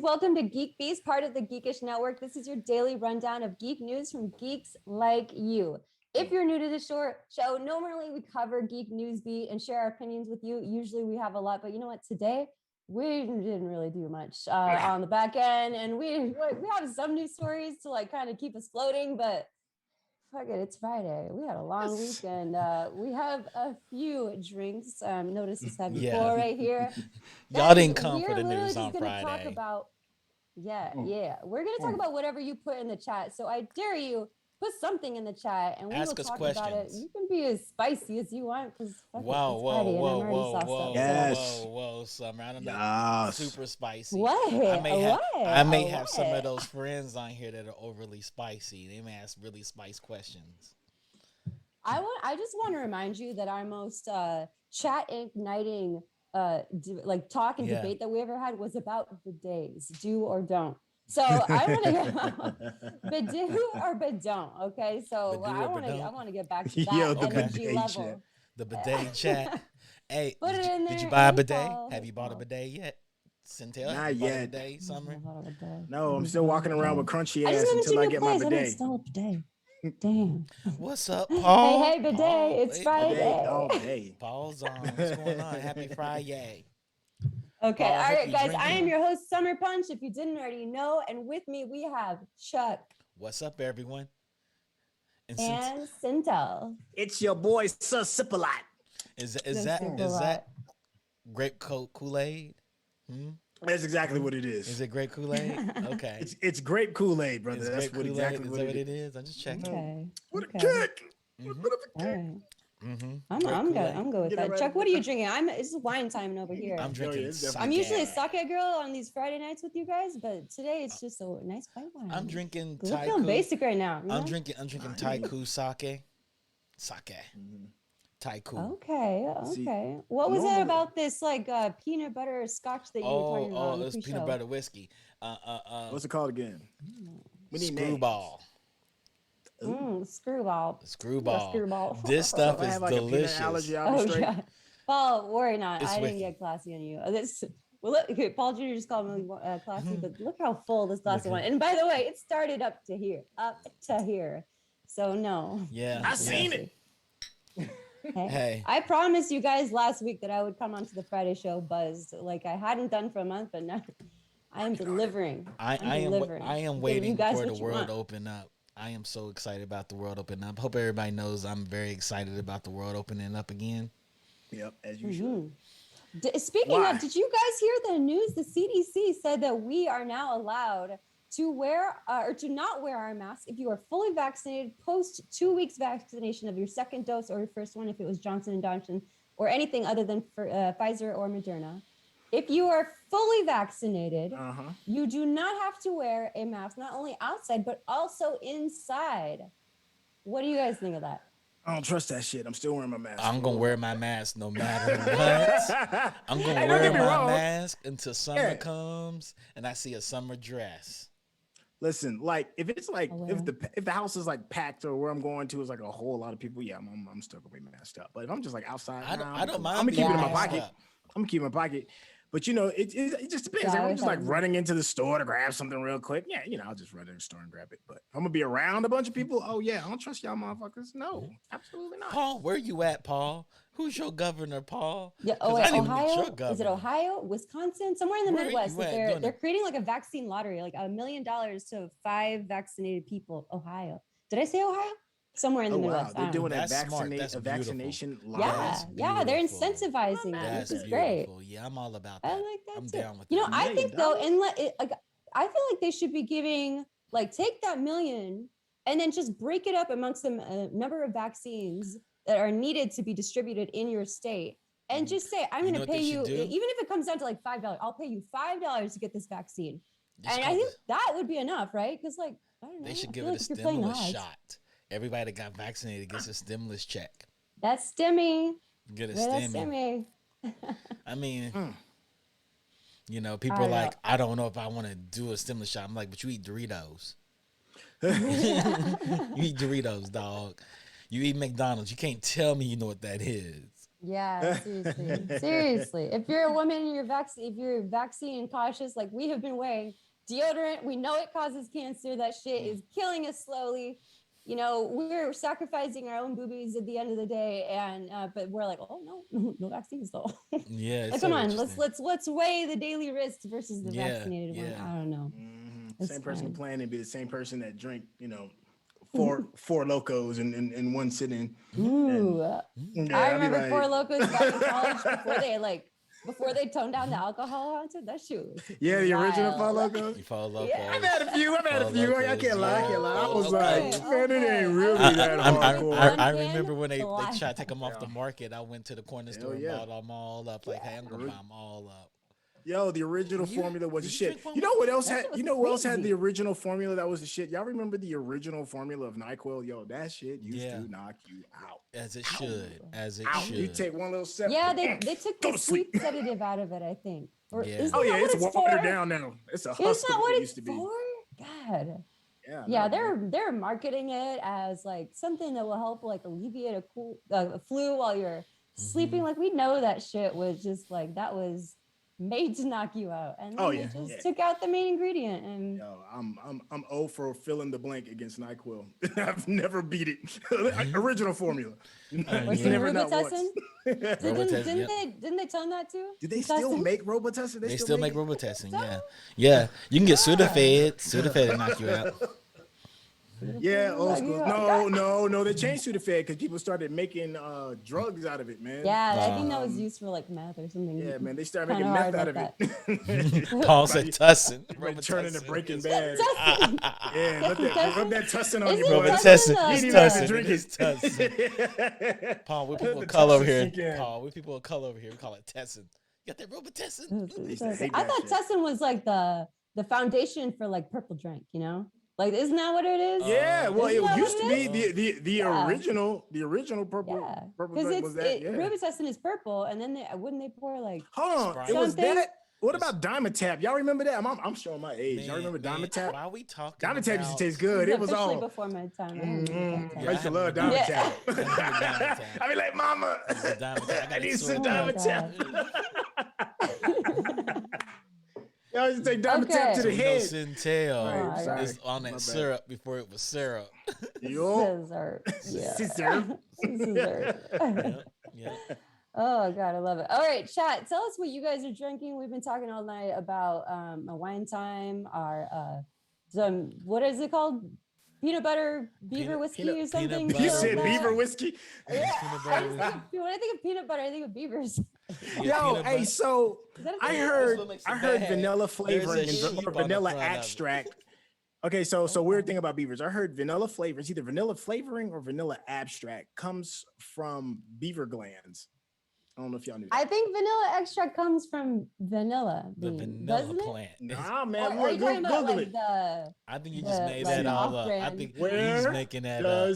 Welcome to Geekbeast, part of the Geekish Network. This is your daily rundown of geek news from geeks like you. If you're new to the show, normally we cover Geek News Beat and share our opinions with you. Usually we have a lot, but you know what? Today, we didn't really do much on the back end, and we have some news stories to like kind of keep us floating, but fuck it, it's Friday. We had a long weekend. We have a few drinks. Notice this heavy pour right here. Y'all didn't come for the news on Friday. Talk about, we're gonna talk about whatever you put in the chat. So I dare you, put something in the chat, and we will talk about it. You can be as spicy as you want, because whoa, Summer. I don't know, super spicy. What? I may have some of those friends on here that are overly spicy. They may ask really spicy questions. I just want to remind you that our most chat igniting talk and debate that we ever had was about bidets, do or don't. So I want to get bidet or bidon, okay? So I want to get back to that energy level. Chat. The bidet chat. Hey, did you buy a bidet? Have you bought a bidet yet? Syntell? Not yet. Bidet, Summer? No, I'm still walking around with crunchy ass until I get my bidet. I install a bidet. Damn. What's up, Paul? Hey, bidet. Paul, it's Friday. Bidet all day. Paul's on. What's going on? Happy Friday. Okay, all right, guys. I am your host, Summer Punch, if you didn't already know. And with me, we have Chuck. What's up, everyone? And Syntell. It's your boy, Sir Sip-A-Lot. Is that grape Kool-Aid? That's exactly what it is. Is it grape Kool-Aid? Okay. It's grape Kool-Aid, brother. That's what it is. I'm just checking. Okay. What a kick! Mm-hmm. What a kick! I'm good with that. Chuck, what are you drinking? It's wine time over here. I'm drinking sake. I'm usually a sake girl on these Friday nights with you guys, but today it's just a nice white wine. I'm drinking Taiku. I feel basic right now. I'm drinking Taiku sake. Taiku. Okay. What was it about this peanut butter scotch that you were talking about? Oh, it's peanut butter whiskey. What's it called again? Screwball. Screwball. This stuff is delicious. Paul, worry not. I didn't get classy on you. Paul Jr. just called me classy, but look how full this glass of wine. And by the way, it started up to here. So no. Yeah. I seen it. Hey. I promised you guys last week that I would come onto the Friday show buzzed, like I hadn't done for a month, but now I am delivering. I am waiting for the world to open up. I am so excited about the world opening up. Hope everybody knows I'm very excited about the world opening up again. Yep, as you should. Speaking of, did you guys hear the news? The CDC said that we are now allowed to wear or to not wear our mask if you are fully vaccinated post 2 weeks vaccination of your second dose or your first one if it was Johnson & Johnson or anything other than for, Pfizer or Moderna. If you are fully vaccinated, you do not have to wear a mask, not only outside, but also inside. What do you guys think of that? I don't trust that shit. I'm still wearing my mask. I'm going to wear my mask no matter what. I'm going to wear my mask until summer comes and I see a summer dress. Listen, if it's if the house is packed or where I'm going to is a whole lot of people, I'm still gonna be masked up. But if I'm just outside, I don't mind. I'm gonna keep it in my pocket. I'm gonna keep it in my pocket. But it just depends. If I'm just running into the store to grab something real quick, I'll just run to the store and grab it. But I'm gonna be around a bunch of people. Oh yeah, I don't trust y'all motherfuckers. No, absolutely not. Paul, where you at, Paul? Who's your governor, Paul? Yeah, Ohio? Is it Ohio, Wisconsin, somewhere in the Midwest? They're creating a vaccine lottery, $1 million to 5 vaccinated people. Ohio. Did I say Ohio? Somewhere in the Midwest. Wow. They're doing a vaccination lottery. Yeah, they're incentivizing that, which is great. Yeah, I'm all about that. I like that I'm too. down with that. I think though, I feel like they should be giving take that million and then just break it up amongst the number of vaccines that are needed to be distributed in your state, and just say, I'm going to pay you, even if it comes down to $5. I'll pay you $5 to get this vaccine, and I think that would be enough, right? Because I don't know. They should give it a stimulus shot. Everybody that got vaccinated gets a stimulus check. That's stimmy. Get a stimmy. I mean, people are I don't know if I want to do a stimulus shot. I'm but you eat Doritos. You eat Doritos, dog. You eat McDonald's. You can't tell me you know what that is. Yeah, seriously. If you're a woman and if you're vaccine cautious, like we have been wearing deodorant, we know it causes cancer. That shit is killing us slowly. You know, we're sacrificing our own boobies at the end of the day, and but we're like, oh no vaccines though. Yeah, like, come on, let's weigh the daily risks versus the vaccinated one. I don't know. Same person complaining be the same person that drink, four locos in one sitting. Ooh, I remember Four Locos back in college before they toned down the alcohol onto it. That shit was the original Four Locos. Yeah. I've had a few. I can't lie. I was like, man, it ain't really that hardcore. I remember when they tried to take them off the market. I went to the corner store and bought them all up. Like, hey, I'm gonna buy them all up. Yo, the original formula was the shit. You know what else had? You know what else had the original formula that was the shit? Y'all remember the original formula of NyQuil? Yo, that shit used to knock you out. As it should. You take one little sip. Yeah, they took the sleep sedative out of it, I think. Or it's watered down now. It's a husk. Is that what it used to be? God. Yeah, they're marketing it as like something that will help like alleviate a flu while you're sleeping. Like we know that shit was just like that was made to knock you out, and then they just took out the main ingredient. And yo, I'm 0 for fill in the blank against NyQuil. I've never beat it. Original formula. Never not once. Didn't they tone that too? Do they still make Robitussin? They still make Robitussin. Yeah. You can get Sudafed. Sudafed will knock you out. Yeah, old school. No. They changed Sudafed because people started making drugs out of it, man. Yeah, I think that was used for like meth or something. Yeah, man, they started making meth out of it. Paul said Tussin. Turning to Breaking Bad. Yeah, rub that Tussin on your Tussin. It's Tussin. Paul, we people of color over here. We call it Tessin. You got that Robitussin? I thought Tessin was like the foundation for like purple drink, Like, isn't that what it is? Yeah, well, it used to be the original purple. Yeah, because was that. Robitussin is purple, and then wouldn't they pour like? Hold on, it was that. What about Dimetapp? Y'all remember that? I'm showing my age. Y'all remember Dimetapp? Why are we talking? Dimetapp used to taste good. It was all before my time. I used to love Dimetapp. I be like, Mama, I need some Dimetapp. Y'all used to take Dimetapp to the head. Syntell is on that syrup before it was syrup. Scissor. Yeah. Oh God, I love it. All right, chat. Tell us what you guys are drinking. We've been talking all night about a wine time. Our what is it called? Peanut butter beaver whiskey or something. You said beaver whiskey? Yeah. When I think of peanut butter, I think of beavers. Yo, hey, so I heard vanilla flavoring and vanilla extract. Okay, so weird thing about beavers. I heard vanilla flavor. It's either vanilla flavoring or vanilla abstract comes from beaver glands. I don't know if y'all knew that. I think vanilla extract comes from vanilla. The vanilla plant. Nah, man. Google it. I think you just made that all up. I think he's making that up.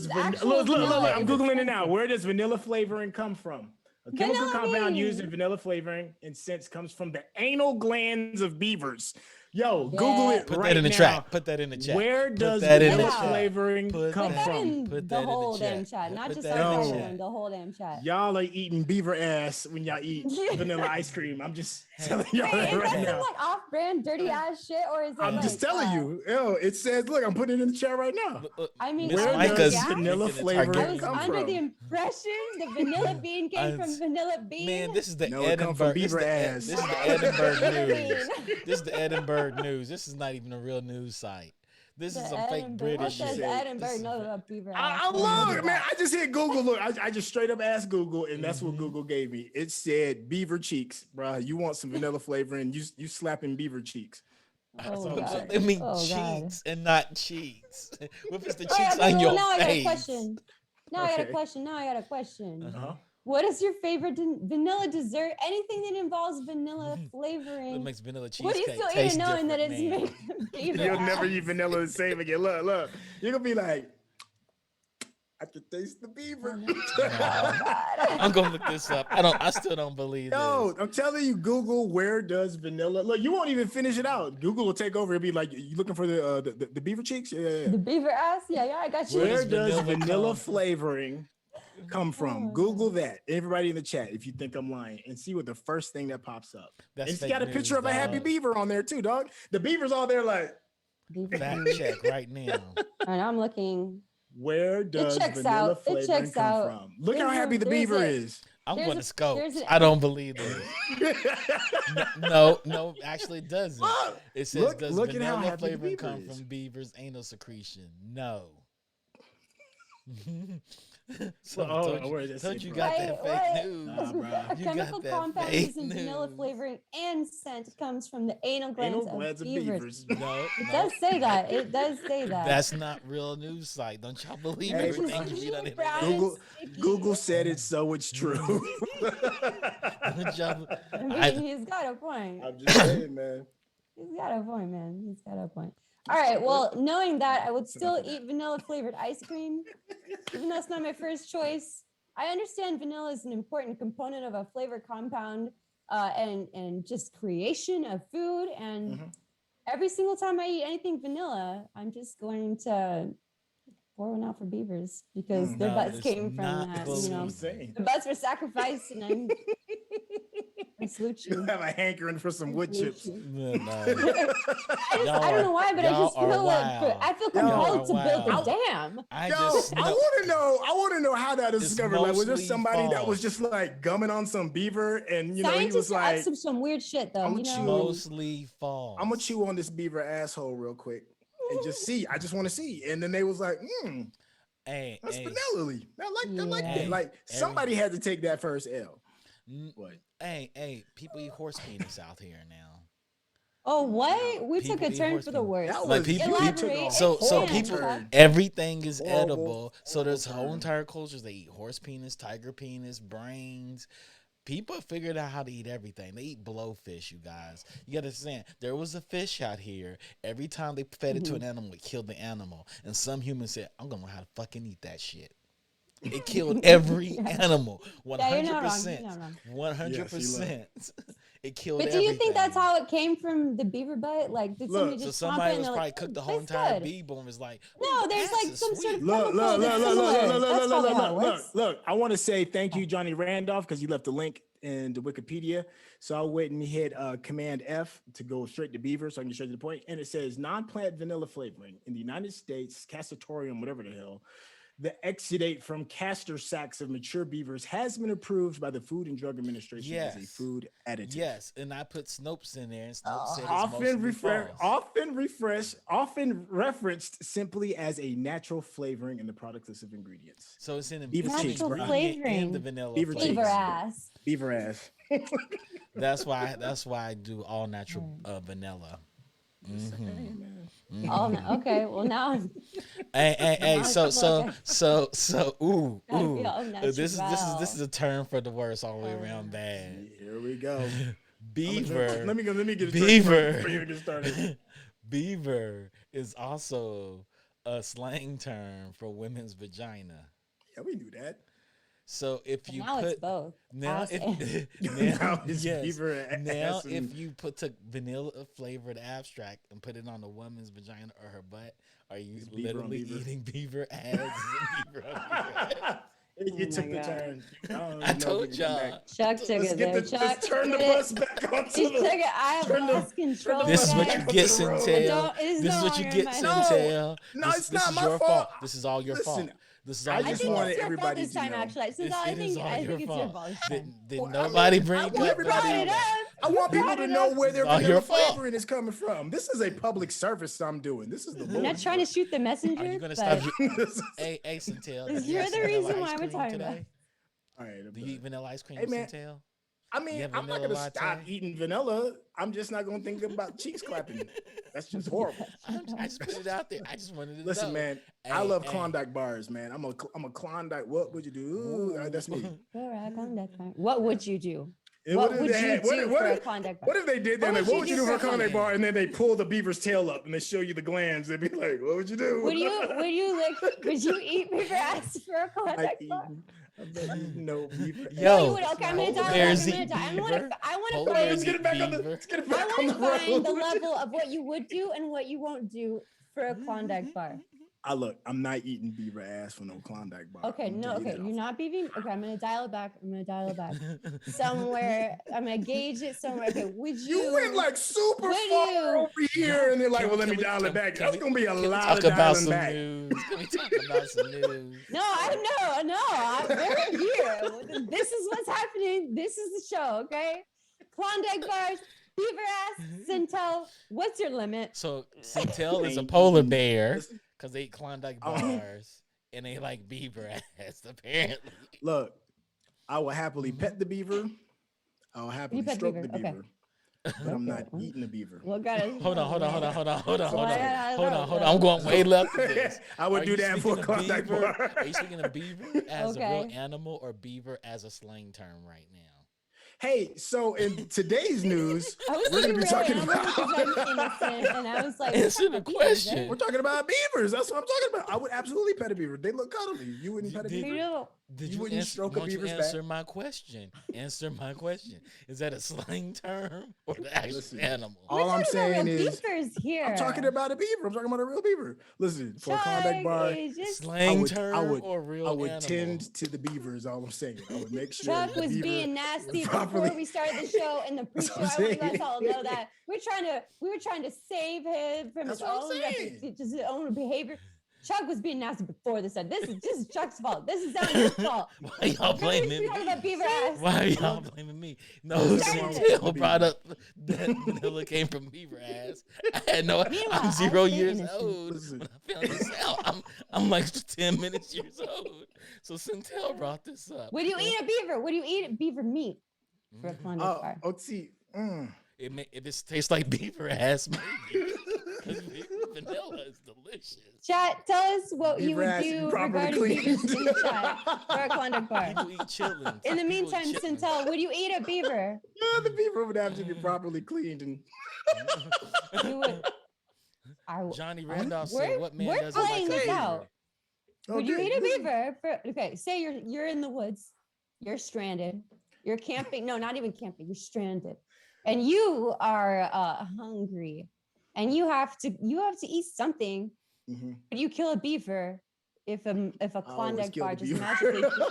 Look, I'm Googling it now. Where does vanilla flavoring come from? A chemical compound used in vanilla flavoring and scents comes from the anal glands of beavers. Yo, Google it Put right that in the now. chat. Put that in the chat. Where does vanilla flavoring come from? Put the whole damn chat, not just the whole damn chat. Y'all are eating beaver ass when y'all eat vanilla ice cream. I'm just telling y'all that right now. Like off-brand dirty ass shit, or is it? I'm just telling you. Yo, it says, look, I'm putting it in the chat right now. I mean, where does vanilla flavoring come from? I was under the impression the vanilla bean came from vanilla bean. Man, this is the Edinburgh. This is the Edinburgh news. This is the Edinburgh news. This is not even a real news site. This is some fake British shit. Edinburgh know about beaver. I love it, man. I just hit Google. Look, I just straight up asked Google, and that's what Google gave me. It said beaver cheeks, bro. You want some vanilla flavoring? You slapping beaver cheeks. They mean cheeks and not cheeks. What if it's the cheeks on your face? Now I got a question. What is your favorite vanilla dessert? Anything that involves vanilla flavoring. It makes vanilla cheesecake. What do you still eat knowing that it's made from beaver? You'll never eat vanilla the same again. Look. You're going to be like, I can taste the beaver. I'm going to look this up. I still don't believe this. No, I'm telling you, Google, where does vanilla... Look, you won't even finish it out. Google will take over. It'll be like, you looking for the beaver cheeks? Yeah. The beaver ass? Yeah, I got you. Where does vanilla flavoring come from? Google that. Everybody in the chat, if you think I'm lying, and see what the first thing that pops up. That's It's got a picture of a happy beaver on there too, dog. The beaver's all there like. Fact check right now. And I'm looking. Where does vanilla flavoring come from? Look how happy the beaver is. I'm going to scope. I don't believe this. No, actually it doesn't. Look, It says, does look at how vanilla happy the flavoring beaver come is. from beaver's anal secretion? No. Told you got that fake news. Nah, bro. A chemical compound used in vanilla flavoring and scent comes from the anal glands of beavers. No, It does say that. It does say that. That's not real news site. Don't y'all believe everything you read on Google, Google said it, so it's true. I mean, he's got a point. I'm just saying, man. He's got a point, man. He's got a point. All right. Well, knowing that, I would still eat vanilla flavored ice cream, even though it's not my first choice. I understand vanilla is an important component of a flavor compound and just creation of food. And every single time I eat anything vanilla, I'm just going to pour one out for beavers because their butts came from that. You know, their butts were sacrificed, and I salute you. You have a hankering for some wood chips. I don't know why, but I just feel like I feel compelled to build a dam. I want to know how that is discovered. Like, was there somebody that was just like gumming on some beaver, and you know he was like some weird shit though. Mostly false. I'm gonna chew on this beaver asshole real quick and just see. I just want to see. And then they was like, hey, that's vanilla-y. I like that. Like somebody had to take that first L. What? Hey, people eat horse penis out here now. Oh, what? We took a turn for the worst. Like people, everything is edible. So there's whole entire cultures. They eat horse penis, tiger penis, brains. People figured out how to eat everything. They eat blowfish, you guys. You gotta understand, there was a fish out here. Every time they fed it to an animal, it killed the animal. And some humans said, I'm gonna learn how to fucking eat that shit. It killed every animal. 100%. 100%. It killed everything. But do you think that's how it came from the beaver butt? Like, did somebody just somebody was probably cooked the whole entire beaver and was like, no, there's like some sort of look. I want to say thank you, Johnny Randolph, because you left the link in the Wikipedia. So I went and hit Command F to go straight to beaver, so I can get straight to the point. And it says non-plant vanilla flavoring in the United States, Castatorium, whatever the hell. The exudate from castor sacs of mature beavers has been approved by the Food and Drug Administration as a food additive. Yes, and I put Snopes in there, and Snopes said often referenced simply as a natural flavoring in the products of ingredients. So it's in the natural flavoring. The vanilla beaver ass. Beaver ass. That's why I do all natural vanilla. Okay, well now hey so ooh this is a term for the worst all the way around bad. Here we go. Beaver. Let me get a beaver for you to get started. Beaver is also a slang term for women's vagina. Yeah, we knew that. So if you now put it's both. now if you took vanilla flavored abstract and put it on a woman's vagina or her butt, are you literally eating beaver ass? You took the turn. I told y'all. Chuck took it there. Chuck turn the bus back onto the. I have lost control. This is what you get, Syntell. This is what you get, Syntell. No, it's not my fault. This is all your fault. I just wanted everybody to know. Actually, since I think it's your fault. Did nobody bring everybody? I want people to know where their vanilla flavoring is coming from. This is a public service I'm doing. This is the. I'm not trying to shoot the messenger. Are you gonna stop? Hey, Syntell. You're the reason why we're talking about. All right. Do you eat vanilla ice cream, Syntell? I mean, I'm not gonna stop eating vanilla. I'm just not gonna think about cheeks clapping. That's just horrible. I just put it out there. I just wanted to listen, man. I love Klondike bars, man. I'm a Klondike. What would you do? Ooh, that's me. What would you do? What would you do for a Klondike bar? What if they did that? Like, what would you do for a Klondike bar? And then they pull the beaver's tail up and they show you the glands. They'd be like, "What would you do? Would you eat beaver ass for a Klondike bar? I bet you know beaver. Yo, okay, I'm gonna die. I want to let's get it back on the find the level of what you would do and what you won't do for a Klondike bar. I'm not eating beaver ass for no Klondike bar. Okay, I'm no, telling you okay, that you're off. not beaving. Okay, I'm gonna dial it back. Somewhere, I'm gonna gauge it somewhere. Okay, would you? You went like super would far you- over here, and they're like, "Well, let me dial it back." That's gonna be a lot of dialing back. News? Can we talk about some news? No, we're here. This is what's happening. This is the show, okay? Klondike bars, beaver ass, Syntell. What's your limit? So Syntell is a polar bear because they eat Klondike bars and they like beaver ass, apparently. Look, I will happily pet the beaver. I'll happily pet stroke beaver, the okay. beaver. But I'm not eating the beaver. What got us? Hold on. on. I'm going way left with this. I would Are do you that for a speaking of Klondike beaver? bar. Are you speaking of beaver as a real Okay. animal or beaver as a slang term right now? Hey, so in today's news, I was we're going to be talking because I'm about. innocent, and I was like, Answer the question. We're talking about beavers. That's what I'm talking about. I would absolutely pet a beaver. They look cuddly. You wouldn't pet a Did- beaver? Did You you wouldn't answer, stroke a won't you beaver's answer back? my question? Answer my question. Is that a slang term or the actual Listen, animal? all I'm saying is, beavers here. I'm talking about a beaver. I'm talking about a real beaver. Listen, for a Klondike bar, Slang term or real I would animal? tend to the beavers. All I'm saying, I would make sure Chuck the was beaver being nasty properly- before we started the show in the That's pre-show. what I I'm want you guys saying. all to know that we were trying to save him from That's his what I'm saying. his own behavior. Chuck was being nasty before this. This is Chuck's fault. This is not your fault. Why y'all blaming We're talking me? about beaver ass. Why are y'all blaming me? No, That's why Syntell brought up that vanilla came from beaver ass. I had no. Meanwhile, I'm I 0 stay years innocent. old Listen. when I found this out. I'm like 10 minutes years old. So Syntell brought this up. Would you eat a beaver? Would you eat beaver meat for a Klondike bar? see. If it tastes like beaver ass, maybe. 'Cause vanilla is delicious. Chat, tell us what you Beaver would ass do properly regarding cleaned. beavers in the chat for a Klondike bar. People eat chitlins. In the People eat meantime, chitlins. Syntell, would you eat a beaver? Yeah, the beaver would have to be properly cleaned and. You would. Johnny Randolph We're- said, "What man we're doesn't like playing a this beaver?" out. Would you Okay, eat a listen. beaver? Okay, say you're in the woods, you're stranded, you're camping. No, not even camping. You're stranded, and you are hungry, and you have to eat something. Mhm. But you kill a beaver if a I always Klondike kill bar the just beaver. magically.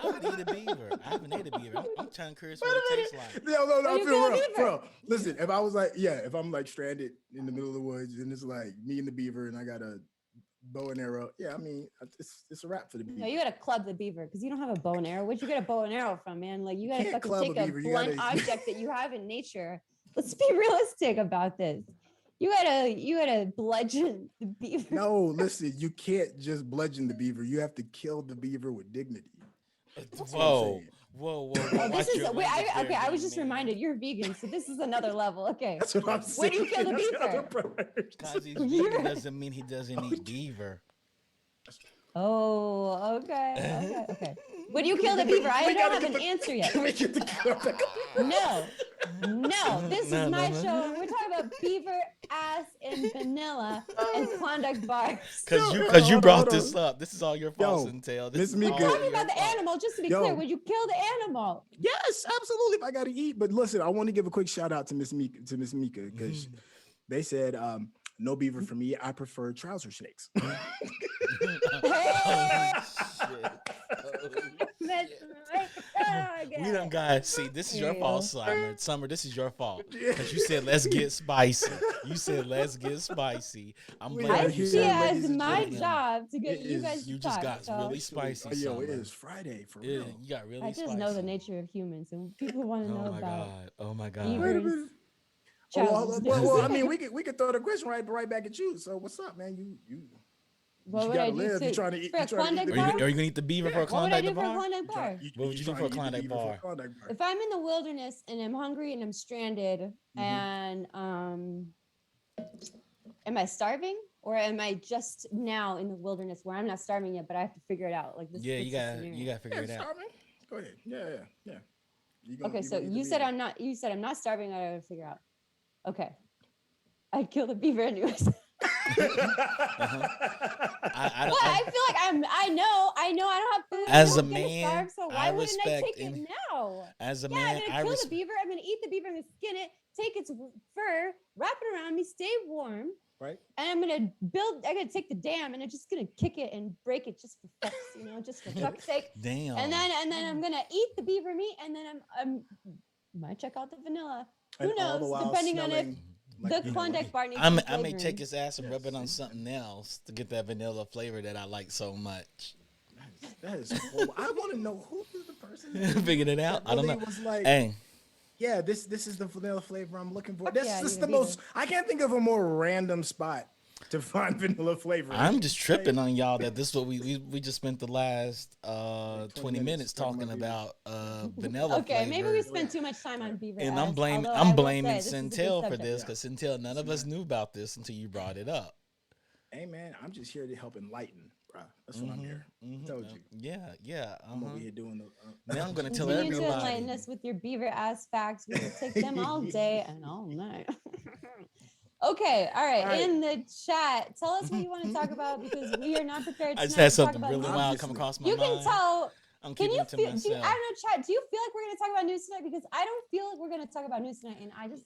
I would eat a beaver. I haven't ate a beaver. I'm trying to curious what it tastes like. No, But I you feel kill a real, beaver. bro. Listen, if I was like, if I'm like stranded in the middle of the woods and it's like me and the beaver and I got a bow and arrow, I mean, it's a wrap for the beaver. No, you gotta club the beaver because you don't have a bow and arrow. Where'd you get a bow and arrow from, man? Like you gotta can't fucking club take a a beaver, you blunt gotta- object that you have in nature. Let's be realistic about this. You gotta bludgeon the beaver. No, listen, you can't just bludgeon the beaver. You have to kill the beaver with dignity. That's what I'm Whoa, saying. whoa. Oh, this Watch is your wait, language there, okay. I was young just man. reminded you're vegan, so this is another level. Okay. That's what I'm saying. Where do you kill the That's beaver? other parts. Because he's You're- vegan doesn't mean he doesn't eat beaver. Oh, okay. Would you kill the beaver? I We don't gotta have get an the- answer yet. Can we get the back? No. This No, is my no. show. We're talking about beaver ass and vanilla and Klondike bars. Because you Hold on, brought hold this on. up. This is all your fault, Yo, Syntell. Miss This is Mika- all We're Good. talking about the your fault. animal. Just to be Yo. clear, would you kill the animal? Yes, absolutely. If I gotta eat, but listen, I want to give a quick shout out to Miss Mika because they said no beaver for me. I prefer trouser snakes. We done guys see this is your fault, Summer. Summer, this is your fault. Because you said let's get spicy. You said let's get spicy. I'm We glad are I you here, see said it that. as ladies and my gentlemen. job to get It you is- guys You to just talk. got so really spicy, Yo, Summer. it is Friday for Yeah, real. you got really I just spicy. know the nature of humans, and people want to know Oh my about god. Oh my god. Wait a beavers. minute. Charles. Well, I mean, we could throw the question right back at you. So what's up, man? You What you would I gotta do live. to- You trying to eat? for a You trying to eat Klondike the Are you, bar? beaver? are you gonna eat the beaver for a What would I Klondike do for a bar? Klondike bar? What would you do trying for a to eat the Klondike beaver for bar? Klondike bar? If I'm in the wilderness and I'm hungry and I'm stranded and am I starving or am I just now in the wilderness where I'm not starving yet, but I have to figure it out? Like this. Yeah, what's you the gotta scenario? figure it out. Starving? Go ahead. Yeah. Okay, so you said I'm not. You said I'm not starving. I gotta figure out. Okay, I'd kill the beaver anyways. I Well, I feel like I know. I don't have food. As I'm a gonna man, starve, so why I wouldn't I respect take it any- now? as a Yeah, man, I'm gonna I kill the beaver. I'm gonna eat the beaver. I'm gonna skin it, take its fur, wrap it around me, stay warm, right? And I'm gonna take the dam and I'm just gonna kick it and break it just for fucks, just for fuck's sake. Damn. And then I'm gonna eat the beaver meat, and then I'm might check out the vanilla. Who knows? Depending on if the Klondike bar needs I may take his ass and rub it on something else to get that vanilla flavor that I like so much. That is horrible. I want to know who is the person figured it out. I don't know. Was like, hey. Yeah, this is the vanilla flavor I'm looking for. Fuck This yeah, is you the know, most. I can't think of a more random spot to find vanilla flavor. I'm just tripping on y'all that this is what we just spent the last 20 minutes talking about vanilla okay, flavor. maybe we spent too much time on beaver. And I'm blaming Syntell for this because Syntell, none of us knew about this until you brought it up. Hey man, I'm just here to help enlighten, bro. That's what I'm here. I told you. Yeah. I'm over here doing the. Now I'm gonna tell Continue everybody. to enlighten us with your beaver ass facts. We will take them all day and all night. Okay, all right. In the chat, tell us what you want to talk about because we are not prepared. I just had something really wild come across my mind. You can tell. I'm can you feel? I don't know, chat. Do you feel like we're going to talk about news tonight? Because I don't feel like we're going to talk about news tonight, and I don't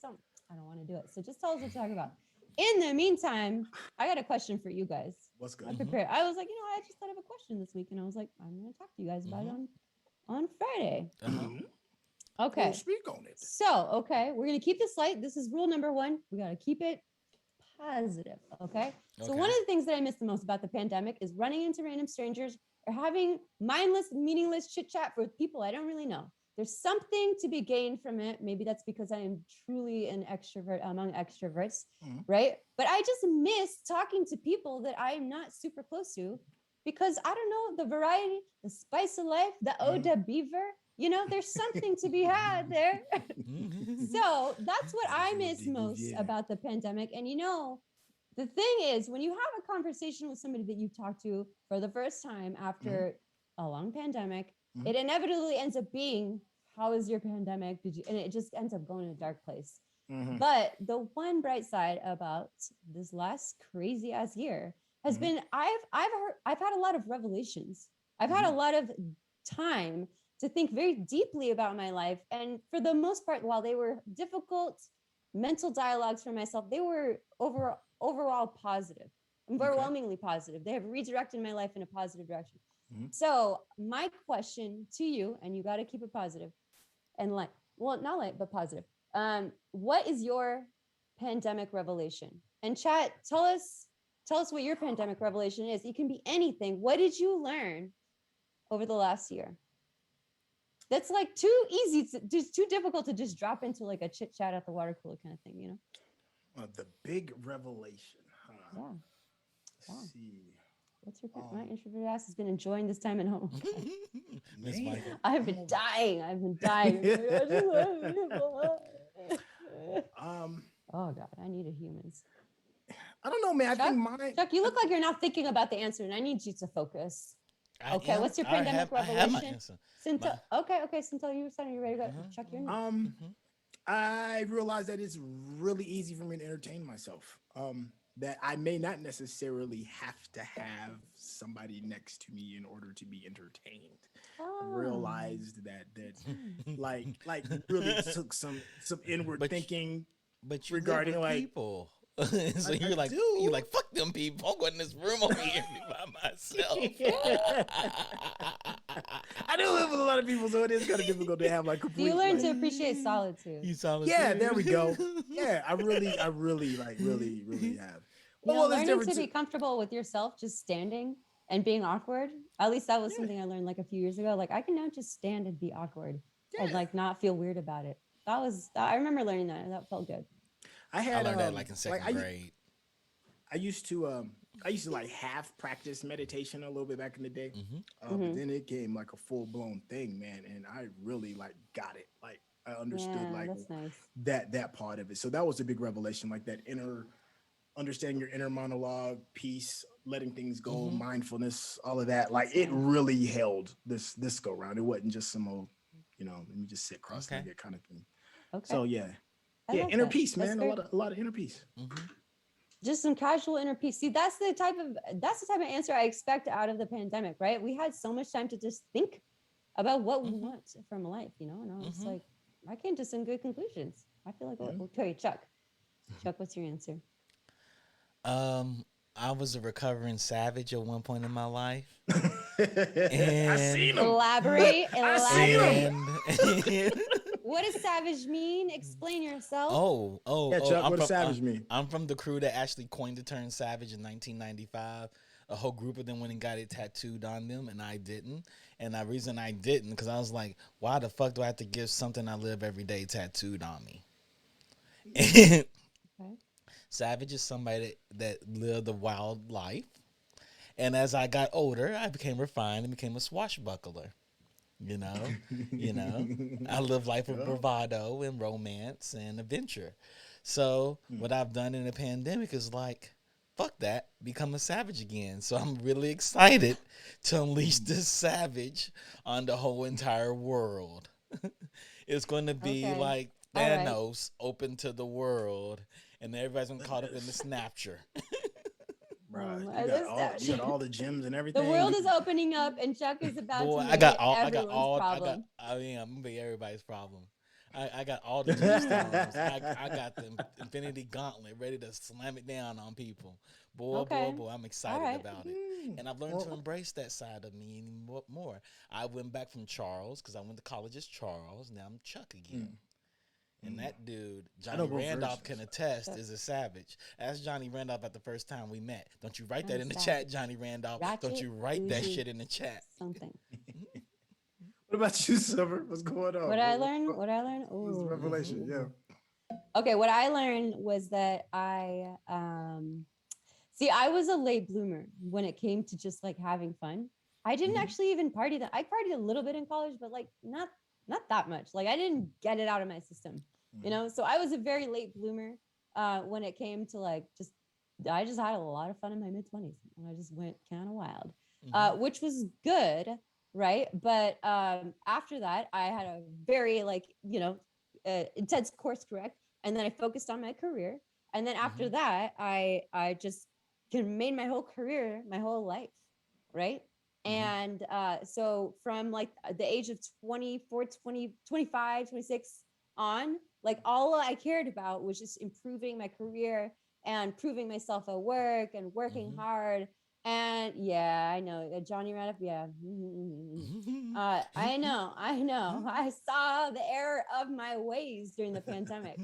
want to do it. So just tell us what to talk about. In the meantime, I got a question for you guys. What's good? I'm prepared. I was like, I just thought of a question this week, and I was like, I'm going to talk to you guys about it on Friday. Okay. We'll speak on it. So, we're going to keep this light. This is rule number 1. We got to keep it positive. Okay. So one of the things that I miss the most about the pandemic is running into random strangers or having mindless, meaningless chit chat with people I don't really know. There's something to be gained from it. Maybe that's because I am truly an extrovert among extroverts, right? But I just miss talking to people that I'm not super close to because I don't know, the variety, the spice of life, the eau de beaver, there's something to be had there. So that's what I miss most about the pandemic. And the thing is, when you have a conversation with somebody that you've talked to for the first time after a long pandemic, it inevitably ends up being, how is your pandemic? And it just ends up going in a dark place. But the one bright side about this last crazy ass year has been, I've had a lot of revelations. I've had a lot of time to think very deeply about my life. And for the most part, while they were difficult mental dialogues for myself, they were overall positive, overwhelmingly positive. They have redirected my life in a positive direction. So my question to you, and you got to keep it positive and not light, but positive. What is your pandemic revelation? And chat, tell us what your pandemic revelation is. It can be anything. What did you learn over the last year? That's like too easy, too difficult to just drop into like a chit chat at the water cooler kind of thing, The big revelation. Yeah. Let's see. What's your my introvert ass has been enjoying this time at home. Man. I've been dying. Oh God, I need a humans. I don't know, man. Chuck? I think Chuck, you look like you're not thinking about the answer, and I need you to focus. Okay, what's your pandemic revelation? I have my answer. Syntell, okay, Syntell, you ready to go? Chuck, you're I realized that it's really easy for me to entertain myself. That I may not necessarily have to have somebody next to me in order to be entertained. I realized that like really took some inward thinking regarding like people. So you're like fuck them people. I'm going in this room over here by myself. I do live with a lot of people, so it is kind of difficult to have like complete. You learn to appreciate solitude. Yeah, there we go. Yeah, I really have. Learning to be comfortable with yourself, just standing and being awkward. At least that was something I learned like a few years ago. Like I can now just stand and be awkward and like not feel weird about it. I remember learning that, and that felt good. I learned that like in second grade. I used to like half practice meditation a little bit back in the day, but then it came like a full blown thing, man, and I really like got it. Like I understood that part of it. So that was a big revelation, like that understanding your inner monologue, peace, letting things go, mindfulness, all of that. Like it really held this go round. It wasn't just some old, let me just sit cross-legged kind of thing. Okay. So yeah, inner peace, man. A lot of inner peace. Just some casual inner peace. See, that's the type of answer I expect out of the pandemic, right? We had so much time to just think about what we want from life, and I was like, I came to some good conclusions. I feel like, okay, Chuck, what's your answer? I was a recovering savage at one point in my life. I seen him. Elaborate. I seen Elaborate. him. What does savage mean? Explain yourself. Yeah, Chuck, what does savage mean? I'm from the crew that actually coined the term savage in 1995. A whole group of them went and got it tattooed on them, and I didn't. And the reason I didn't, because I was like, why the fuck do I have to get something I live every day tattooed on me? Okay. Savage is somebody that lived a wild life. And as I got older, I became refined and became a swashbuckler. You know, I live life of bravado and romance and adventure. So what I've done in the pandemic is like, fuck that, become a savage again. So I'm really excited to unleash this savage on the whole entire world. It's going to be like Thanos open to the world, and everybody's been caught up in the snapture. Bro, you got all the gyms and everything. The world is opening up, and Chuck is about to make everyone's problem. I'm gonna be everybody's problem. I got all the gym stones. I got the Infinity Gauntlet ready to slam it down on people. Boy, I'm excited about it. And I've learned to embrace that side of me more. I went back from Charles because I went to college as Charles. Now I'm Chuck again. And that dude, Johnny Randolph, can attest, is a savage. Ask Johnny Randolph at the first time we met. Don't you write that in the chat, Johnny Randolph. Don't you write that shit in the chat. Something. What about you, Silver? What's going on? What I learned? Oh, what's the revelation? Yeah. Okay, what I learned was that I was a late bloomer when it came to just like having fun. I didn't actually even party that. I partied a little bit in college, but like not that much. Like I didn't get it out of my system, you know? So I was a very late bloomer when it came to like I just had a lot of fun in my mid-20s. And I just went kind of wild, which was good, right? But after that, I had a very intense course correct. And then I focused on my career. And then after that, I just made my whole career, my whole life, right? And so from like the age of 24, 20, 25, 26 on, like all I cared about was just improving my career and proving myself at work and working hard. And yeah, I know Johnny Randolph. Yeah. I know. I saw the error of my ways during the pandemic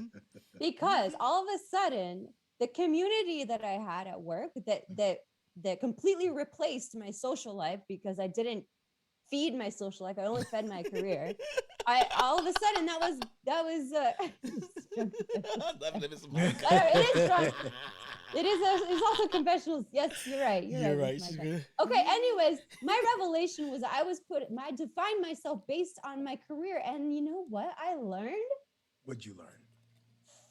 because all of a sudden the community that I had at work that completely replaced my social life because I didn't feed my social life. I only fed my career. All of a sudden that was it's also confessionals. Yes, you're right. You're right. Okay. Anyways, my revelation was I defined myself based on my career. And you know what I learned? What'd you learn?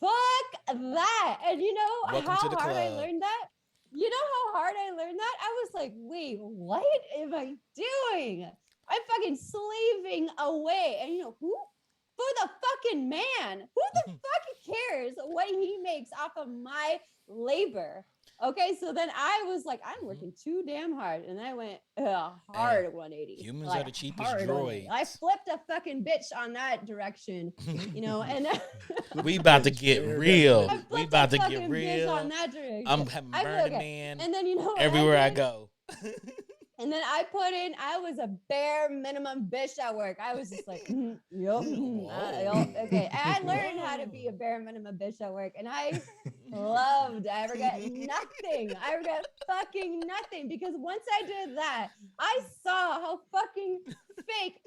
Fuck that. And you know Welcome how hard I learned that? You know how hard I learned that? I was like, wait, what am I doing? I'm fucking slaving away. And you know who? For the fucking man. Who the fuck cares what he makes off of my labor? Okay, so then I was like, I'm working too damn hard. And I went hard 180. Humans are the cheapest droids. I flipped a fucking bitch on that direction, you know, and we about to get real. We about to get real. On that direction. I'm having Burning Man and then, you know, everywhere I go. And then I was a bare minimum bitch at work. I was just like, yup. Okay. I learned how to be a bare minimum bitch at work. And I loved, I regret nothing. I regret fucking nothing. Because once I did that, I saw how fucking fake,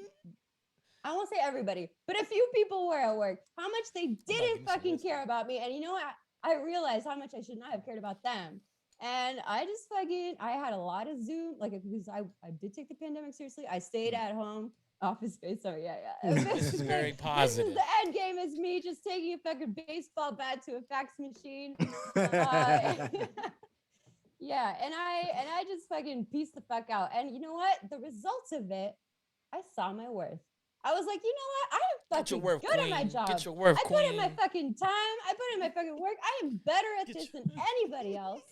I won't say everybody, but a few people were at work, how much they didn't fucking care about me. And you know what? I realized how much I should not have cared about them. And I just I had a lot of Zoom, like, because I did take the pandemic seriously. I stayed at home, office space. So yeah. This is very positive. The end game is me just taking a fucking baseball bat to a fax machine. Yeah. And I just fucking pieced the fuck out. And you know what? The results of it, I saw my worth. I was like, you know what? I am fucking good at my job. Get your worth, I put in my fucking time. I put in my fucking work. I am better at this than anybody else.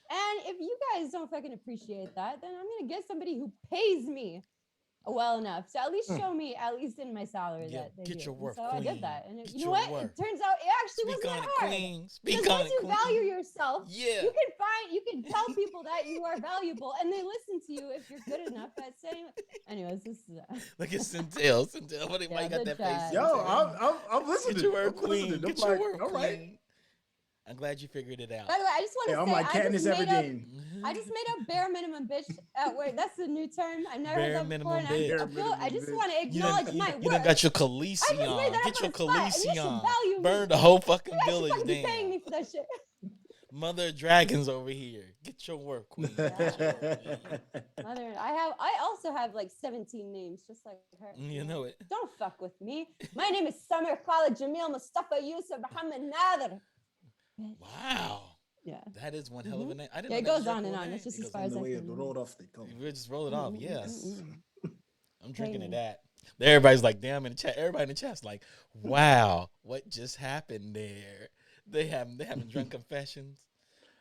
And if you guys don't fucking appreciate that, then I'm going to get somebody who pays me. well enough. So at least show me, at least in my salary, Yeah, that they get do. your And worth, so I did queen. that, and Get you know your what? worth. It turns out it actually Speak wasn't on that it, hard. queen. Speak Because on once it, you queen. value yourself, Yeah. you can tell people that you are valuable, and they listen to you if you're good enough at saying. Anyways, this is. Look at Syntell. Syntell, why you got the that chat. face? Yo, Syntell? I'm listening. Get your word, I'm queen. listening. I'm Get your like, word, all right. queen. I'm glad you figured it out. By the way, I just want Hey, to I'm say, like Katniss Everdeen. I just made up bare minimum bitch at work. That's the new term. I've never Bare heard that before. minimum And bitch. I just want to You done, acknowledge my you done work. got your I Khaleesi just made on. that Get up your on the spot, and you Khaleesi should on. value Burn me. the whole fucking You guys should village fucking be paying down. me for that shit. Mother of dragons over here. Get your work, queen. Get your work, queen. Mother, I also have like 17 names, just like her. You know it. Don't fuck with me. My name is Summer Khalid Jamil Mustafa Yusuf Muhammad Nader. Wow. Yeah. That is one hell of a name. I didn't Yeah, it know that goes was on your and full on. name. It's just It as goes far on. as I the way can. the road off they come. We'll just roll it off. Yes. I'm drinking to Plain. that. Everybody's like, damn, in the chat. Everybody in the chat's like, wow, what just happened there? They haven't drunk confessions.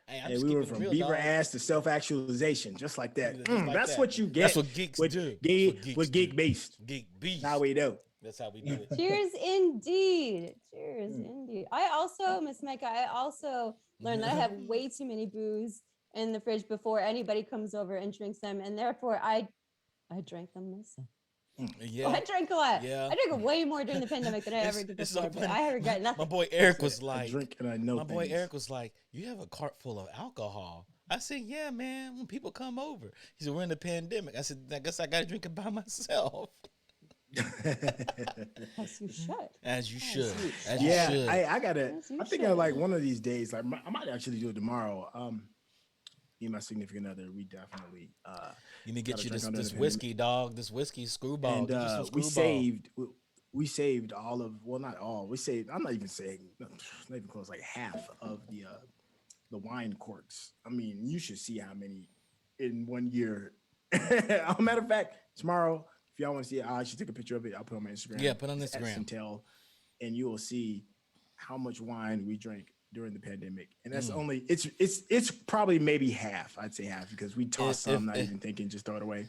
Hey, I'm Hey, just we keeping went it from real, beaver dog. ass to self-actualization, just like that. Just like That's that. what you get. That's what geeks with do. Geek, That's what geeks with do. Geek Beast. Geek beast. Now we do. That's how we do it. Cheers indeed. Cheers indeed. I also, Miss Micah, I also learned that I have way too many booze in the fridge before anybody comes over and drinks them. And therefore I drank them myself. Yeah. Oh, I drank a lot. Yeah. I drank way more during the pandemic than I ever did It's so before. But funny. I regret nothing. My boy Eric was like, I drink and I know my boy things. Eric was like, you have a cart full of alcohol. I said, yeah, man, when people come over. He said, we're in the pandemic. I said, I guess I got to drink it by myself. As you should. As you should. you As you Yeah, should. I gotta. Yes, you I think should. like one of these days, like I might actually do it tomorrow. Me and my significant other, we definitely. You need to get gotta you drink this, under this the whiskey, dog. This whiskey screwball. And Get you some we screwball. saved all of, well, not all. We saved. I'm not even saying, not even close, like half of the wine corks. I mean, you should see how many in 1 year. As a matter of fact, tomorrow, if y'all want to see it, I should take a picture of it. I'll put it on my Instagram. Yeah, put it on It's at Instagram. Syntell, and you will see how much wine we drank during the pandemic. And that's only it's probably maybe half. I'd say half because we tossed some, not even thinking, just throw it away.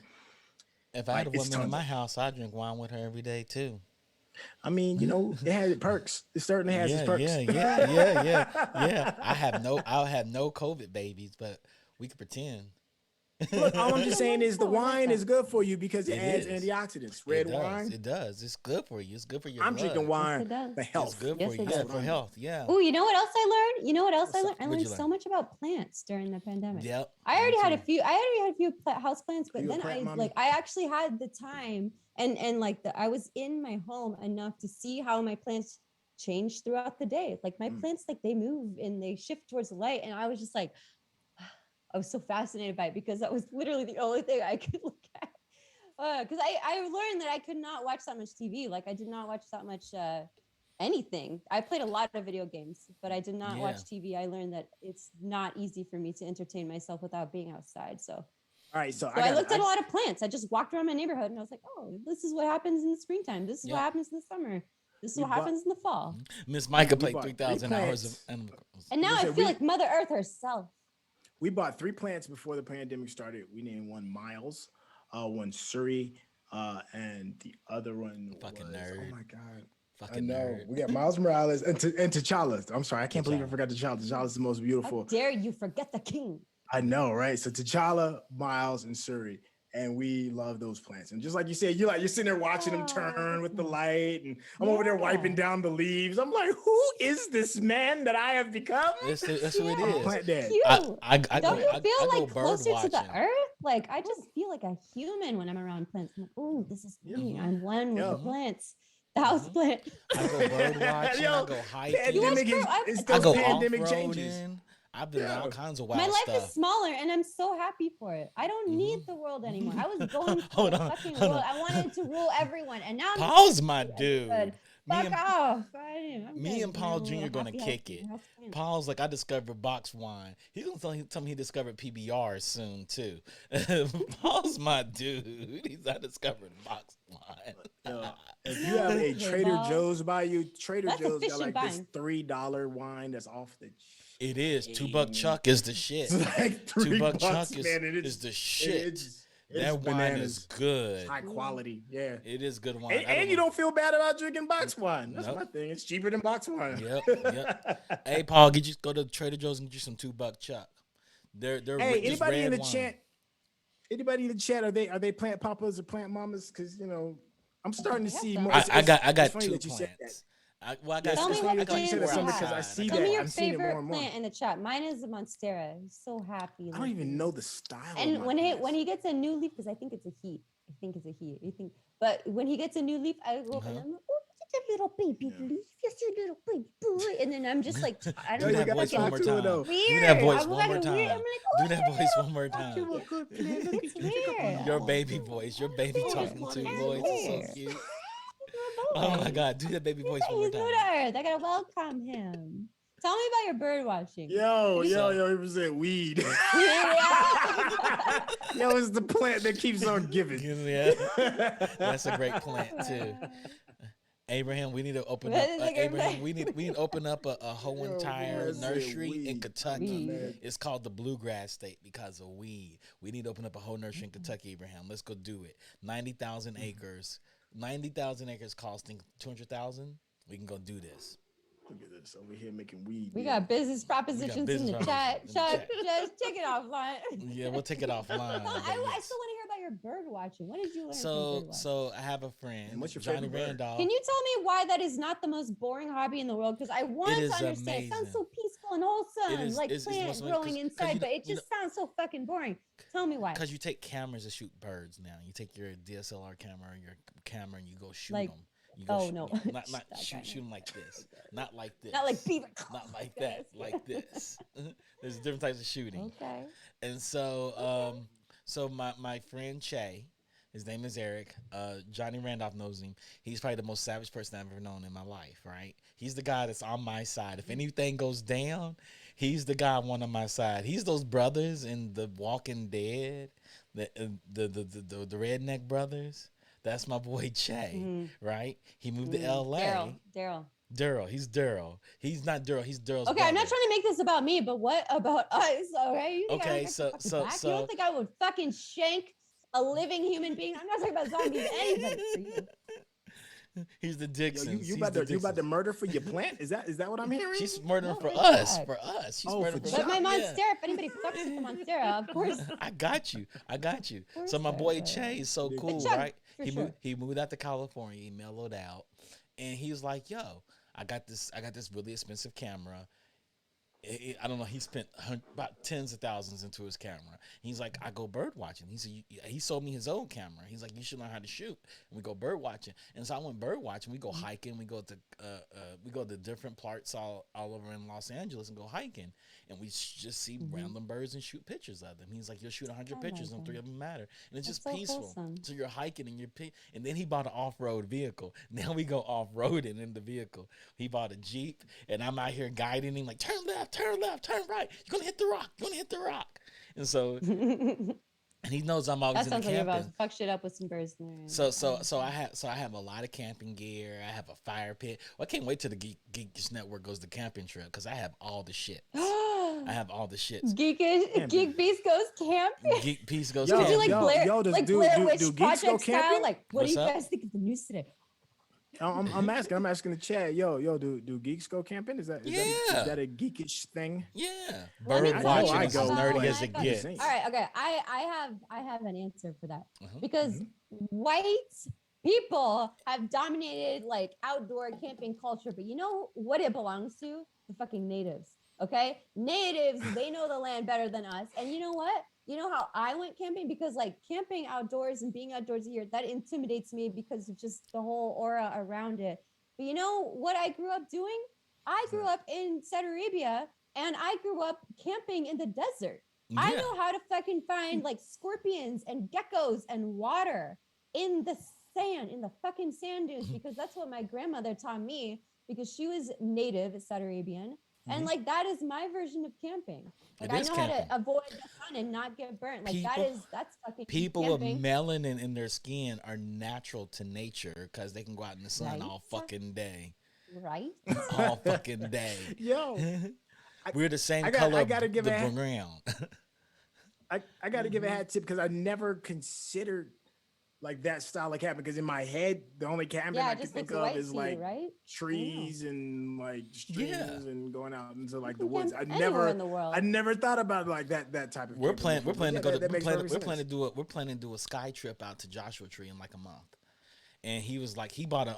If I had a it's woman in tons my of- house, I'd drink wine with her every day too. I mean, you know, it has its perks. It certainly has its perks. Yeah. I'll have no COVID babies, but we could pretend. Look, all I'm just saying is the I like wine that. is good for you because it It adds is. antioxidants. Red It does. wine. It does. It's good for you. It's good for your I'm blood. drinking wine it does. for It's health. good Yes, for you. it Yeah, does. for health. Yeah. Oh, you know what else I learned? You know what else I learned? I What'd learned you so learn? much about plants during the pandemic. Yep. I already me had a too. few. House plants, but you a then plant I mommy? I actually had the time and like I was in my home enough to see how my plants change throughout the day. Like my plants, like they move and they shift towards the light, and I was just like, I was so fascinated by it because that was literally the only thing I could look at. Because I learned that I could not watch that much TV. Like I did not watch that much anything. I played a lot of video games, but I did not watch TV. I learned that it's not easy for me to entertain myself without being outside. So, All right, so I looked at a lot of plants. I just walked around my neighborhood and I was like, oh, this is what happens in the springtime. This is what happens in the summer. This is We what happens in the fall. Miss Micah We played bought 3,000 three hours of plants. Animal Crossing. And now I Listen, feel we- like Mother Earth herself. We bought 3 plants before the pandemic started. We named one Miles, one Surrey, and the other one Fucking was, nerd. oh my God. I Fucking know. nerd. We got Miles Morales and T'Challa. I'm sorry, I can't believe I T'Challa. forgot T'Challa. T'Challa's the most How beautiful. dare you forget the king? I know, right? So T'Challa, Miles, and Surrey, and we love those plants. And just like you said, you're sitting there watching them turn with the light, and I'm over there wiping down the leaves. I'm like, who is this man that I have become? That's who it is. Plant dad. Cute. I Don't go, you feel I go like bird closer to the watching. earth? Like I just feel like a human when I'm around plants. I'm like, oh, this is me. I'm one with the plants. The house plant. I go bird watching. Yo, I go hiking. Pandemic is I I those go pandemic off-roading. changes. I've been all kinds of wild My life stuff. is smaller and I'm so happy for it. I don't need the world anymore. I was going for Hold the on, fucking hold world. on. I wanted to rule everyone. And now I'm Paul's my dude. good. Me Fuck and, off. me and Paul Jr. gonna kick it. Paul's like, I discovered box wine. He's gonna tell me he discovered PBR soon too. Paul's my dude. I discovered box wine. Yo, if you have a Yeah, Trader dog. Joe's by you, Trader That's Joe's got efficient like this buying. $3 wine that's off the. It is $2 Chuck is the shit. It's like $3, $2 Chuck man, and is the shit. It's That wine is bananas. good. High quality. Yeah. It is good wine. And you don't feel bad about drinking box wine. That's Nope. my thing. It's cheaper than box wine. Yep. Hey, Paul, go to Trader Joe's and get you some $2 chuck. They're Hey, just anybody in red the wine. chat? Anybody in the chat? Are they plant papas or plant mamas? Because I'm starting to see more. I got it's funny 2 that you said that. plants. I got. Tell me it's what funny that you said that plant you because I have. see Tell me that. your I'm seeing it more favorite and more. plant in the chat. Mine is the monstera. I'm so happy. I don't even know the style. And of my when plants. he gets a new leaf, because I think it's a he. But when he gets a new leaf, I go up and I'm like, oh, it's a little baby leaf. Yes, a little baby boy. And then I'm just like, I Do don't know. that voice one more time. Weird. Do that voice I'm one more fucking weird. time. I'm like, oh, Do that you're voice little one more time. You a good plant. Look It's at you. weird. Your baby voice. Your baby It's talking to weird. voice is so Weird. cute. Oh my God, do that baby voice one more He's new time. to Earth. I gotta welcome him. Tell me about your bird watching. Yo, he present weed. Yeah. Yo, it's the plant that keeps on giving. Yeah, that's a great plant too. Abraham, we need to open up. Abraham, we need to open up a whole entire that's it, nursery in weed. Kentucky. Weed. It's called the Bluegrass State because of weed. We need to open up a whole nursery in Kentucky, Abraham. Let's go do it. 90,000 acres. 90,000 acres costing 200,000. We can go do this. Look at this over here making weed. We got business propositions in the chat. Chuck, just take it offline. Yeah, we'll take it offline. I but still yes. want to hear about your bird watching. What did you learn from bird watching? So I have a friend, And what's your Johnny favorite bird? Randolph. Can you tell me why that is not the most boring hobby in the world? Because I want to is understand. It sounds amazing. so peaceful and wholesome, It is- like it's plant most amazing, growing 'cause inside, you but know- it just sounds so fucking boring. Tell me why. Because you take cameras to shoot birds now. You take your DSLR camera or your camera and you go shoot Like- them. You go oh, shoot, no. not That shoot kind of- them like this, not like this, Not like Beaver. not like that, like this. There's different types of shooting, Okay. and so so my friend Che, his name is Eric. Johnny Randolph knows him. He's probably the most savage person I've ever known in my life. Right? He's the guy that's on my side. If anything goes down, he's the guy on my side. He's those brothers in the Walking Dead, the redneck brothers. That's my boy Che, right? He moved to L.A. Daryl. He's Daryl. He's not Daryl. He's Daryl's Okay, I'm not brother. trying to make this about me, but what about us? Okay. You think I Okay, don't so- got your so- back? so- You don't think I would fucking shank a living human being? I'm not talking about zombies. Anybody for you. He's the Yo, Dixons. you He's about the to Dixons. murder for your plant? Is that what I'm hearing? She's murdering No, for it's us. Chuck. For us. She's Oh, murdering for for But my Chuck, Monstera, yeah. if anybody fucks with the Monstera, of course. I got you. course So my I boy would. Che is so But cool, Chuck, right? for He sure. moved out to California. He mellowed out, and he was like, "Yo, I got this really expensive camera." I don't know. He spent about tens of thousands into his camera. He's like, I go bird watching. He said he sold me his old camera. He's like, you should learn how to shoot. And we go bird watching. And so I went bird watching. We go hiking. We go to different parts all over in Los Angeles and go hiking. And we just see random birds and shoot pictures of them. He's like, you'll shoot 100 pictures and 3 of them matter. And it's That's just so peaceful. wholesome. So you're hiking and and then he bought an off-road vehicle. Now we go off-roading in the vehicle. He bought a Jeep and I'm out here guiding him like, turn left, turn right. You're gonna hit the rock. And so and he knows I'm always That in the sounds like you're about camping. to fuck shit up with some birds in there. So I have a lot of camping gear. I have a fire pit. Well, I can't wait till the Geekish Network goes to camping trip because I have all the shit. I have all the shits. Geek Beast goes camping. Geek Piece goes Yo, Did you camping. like Blair, yo, does- like do- Blair do- Witch do geeks go Project style? camping? Like, what What's do you up? guys think of the news today? I'm asking the chat. Yo, do geeks go camping? Is that a geekish thing? Yeah. Let me Bird tell you watching I is go, as nerdy but- as it All gets. Insane. right, okay. I have an answer for that Mhm. because white people have dominated like outdoor camping culture, but you know what it belongs to? The fucking natives. Okay, natives, they know the land better than us. And you know what? You know how I went camping? Because like camping outdoors and being outdoors here, that intimidates me because of just the whole aura around it. But you know what I grew up doing? I grew up in Saudi Arabia and I grew up camping in the desert. I Yeah. know how to fucking find like scorpions and geckos and water in the sand, in the fucking sand dunes, because that's what my grandmother taught me because she was native Saudi Arabian. And like that is my version of camping. Like It I is know how camping. to avoid the sun and not get burnt. Like that's fucking People camping. with melanin in their skin are natural to nature because they can go out in the sun Right. all fucking day. Right? All fucking day. Yo, We're the same I color gotta of give the a- ground. I got to give a hat tip because I never considered like that style of camping, because in my head the only camping I it can just think looks of white is to you, like right? trees and like streams and going out into like the can woods. camp anywhere in the world. I never thought about like that type of. We're planning to go. We're planning to do a sky trip out to Charcuterie in like a month. And he was like, he bought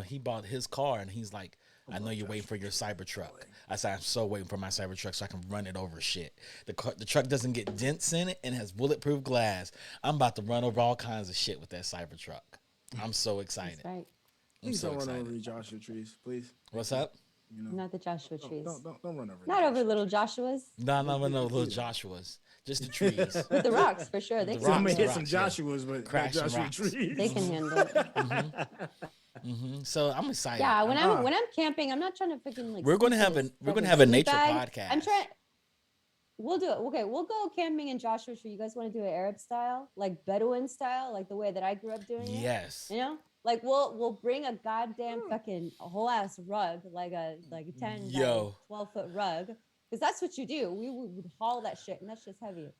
he bought his car, and he's like, I know you're waiting for your Cybertruck. I said, I'm so waiting for my Cybertruck so I can run it over shit. The truck doesn't get dents in it and has bulletproof glass. I'm about to run over all kinds of shit with that Cybertruck. I'm so excited. That's right. Please don't run over the Joshua trees, please. What's up? You know, not the Joshua trees. Don't run over. Not over little Joshuas. No, little Joshuas. Just the trees. With the rocks, for sure. They can hit some Joshuas, but crash Joshua trees. They can handle it. So I'm excited. Yeah, when I'm camping, I'm not trying to freaking like. We're gonna have a nature podcast. I'm trying. We'll do it. Okay, we'll go camping in Joshua Tree. You guys want to do it Arab style, like Bedouin style, like the way that I grew up doing it? Yes. You know, like we'll bring a goddamn fucking whole ass rug, like a 10 by 12-foot rug. Because that's what you do. We would haul that shit, and that shit's heavy.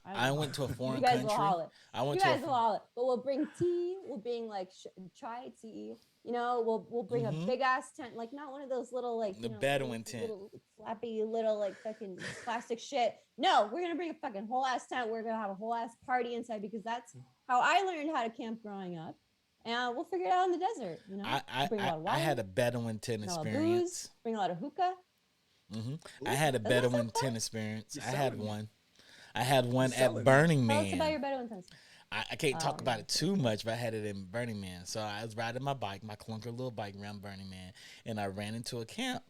I went to a foreign country. You guys will haul it. You guys will haul it. But we'll bring tea. We'll bring like chai tea. You know, we'll bring a big ass tent, like not one of those little like the Bedouin tent, little flappy little like fucking plastic shit. No, we're gonna bring a fucking whole ass tent. We're gonna have a whole ass party inside, because that's how I learned how to camp growing up. And we'll figure it out in the desert. You know, I had a Bedouin tent experience. Bring a lot of hookah. I had a Bedouin tent experience. I had one at Burning Man. Tell us about your Bedouin tent. I can't talk about it too much, but I had it in Burning Man. So I was riding my clunker little bike around Burning Man, and I ran into a camp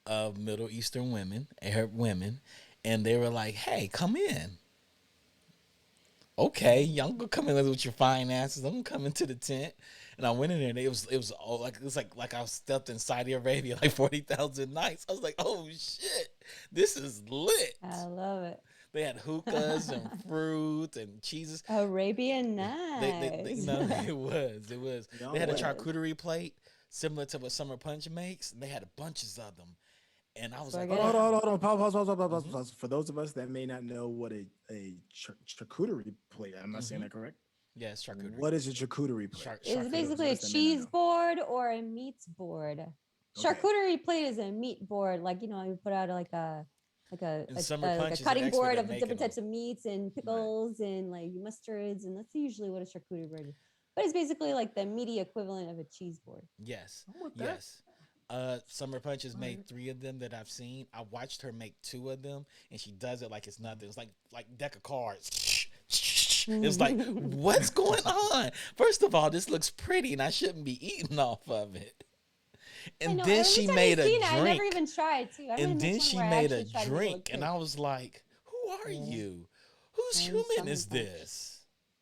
of Middle Eastern women, Arab women, and they were like, "Hey, come in." Okay, y'all gonna come in with your fine asses. I'm gonna come into the tent, and I went in there, and it was like I was stepped in Saudi Arabia like 40,000 nights. I was like, "Oh shit, this is lit." I love it. They had hookahs and fruit and cheeses. Arabian Nights. It was. They had a charcuterie plate similar to what Summer Punch makes. They had bunches of them. And I was like, hold on. Pause. For those of us that may not know what a charcuterie plate, I'm not saying that correct? Yes, charcuterie. What is a charcuterie plate? It's basically a cheese board or a meats board. Okay. Charcuterie plate is a meat board. Like, you put out like a cutting board of different types of meats and pickles and like mustards, and that's usually what a charcuterie board is. But it's basically like the meaty equivalent of a cheese board. Yes. Summer Punch has made 3 of them that I've seen. I watched her make 2 of them, and she does it like it's nothing. It's like deck of cards. It's like, what's going on? First of all, this looks pretty, and I shouldn't be eating off of it. And then she made a drink. I never even tried too. And then she made a drink, and I was like, "Who are you? Whose human is this?"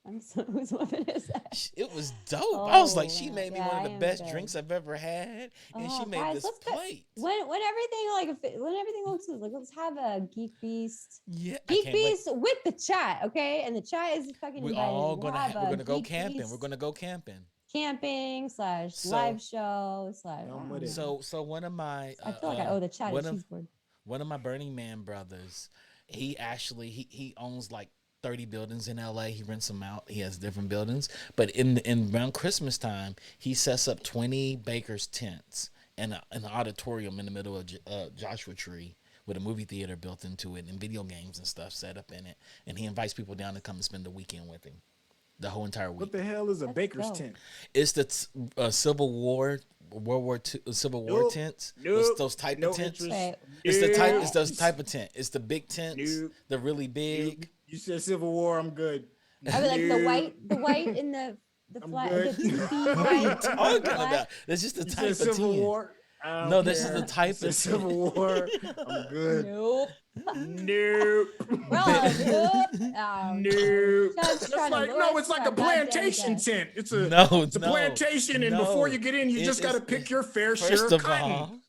Whose woman is that? It was dope. I was like, she made me one of the best drinks I've ever had, and she made this plate. When everything looks like, let's have a Geek Beast. Yeah, Geek Beast with the chat, okay? And the chat is fucking. We're gonna go camping. We're gonna go camping. Camping / live show / So one of my I feel like I owe the chat a cheese board. One of my Burning Man brothers, he actually he owns like 30 buildings in LA. He rents them out. He has different buildings, but in around Christmas time, he sets up 20 bakers tents and an auditorium in the middle of Joshua Tree with a movie theater built into it and video games and stuff set up in it, and he invites people down to come and spend the weekend with him. The whole entire week. What the hell is a baker's tent? It's the Civil War, World War II, Civil War tents. Those type of tents. It's those type of tent. It's the big tents. The really big. You said Civil War. I'm good. I mean, like the white and the flag. What are you talking about? That's just the type of Civil War. No, this is the type of Civil War. I'm good. Nope. Nope. It's like a plantation tent. It's a plantation, and before you get in, you just got to pick your fair share of cotton.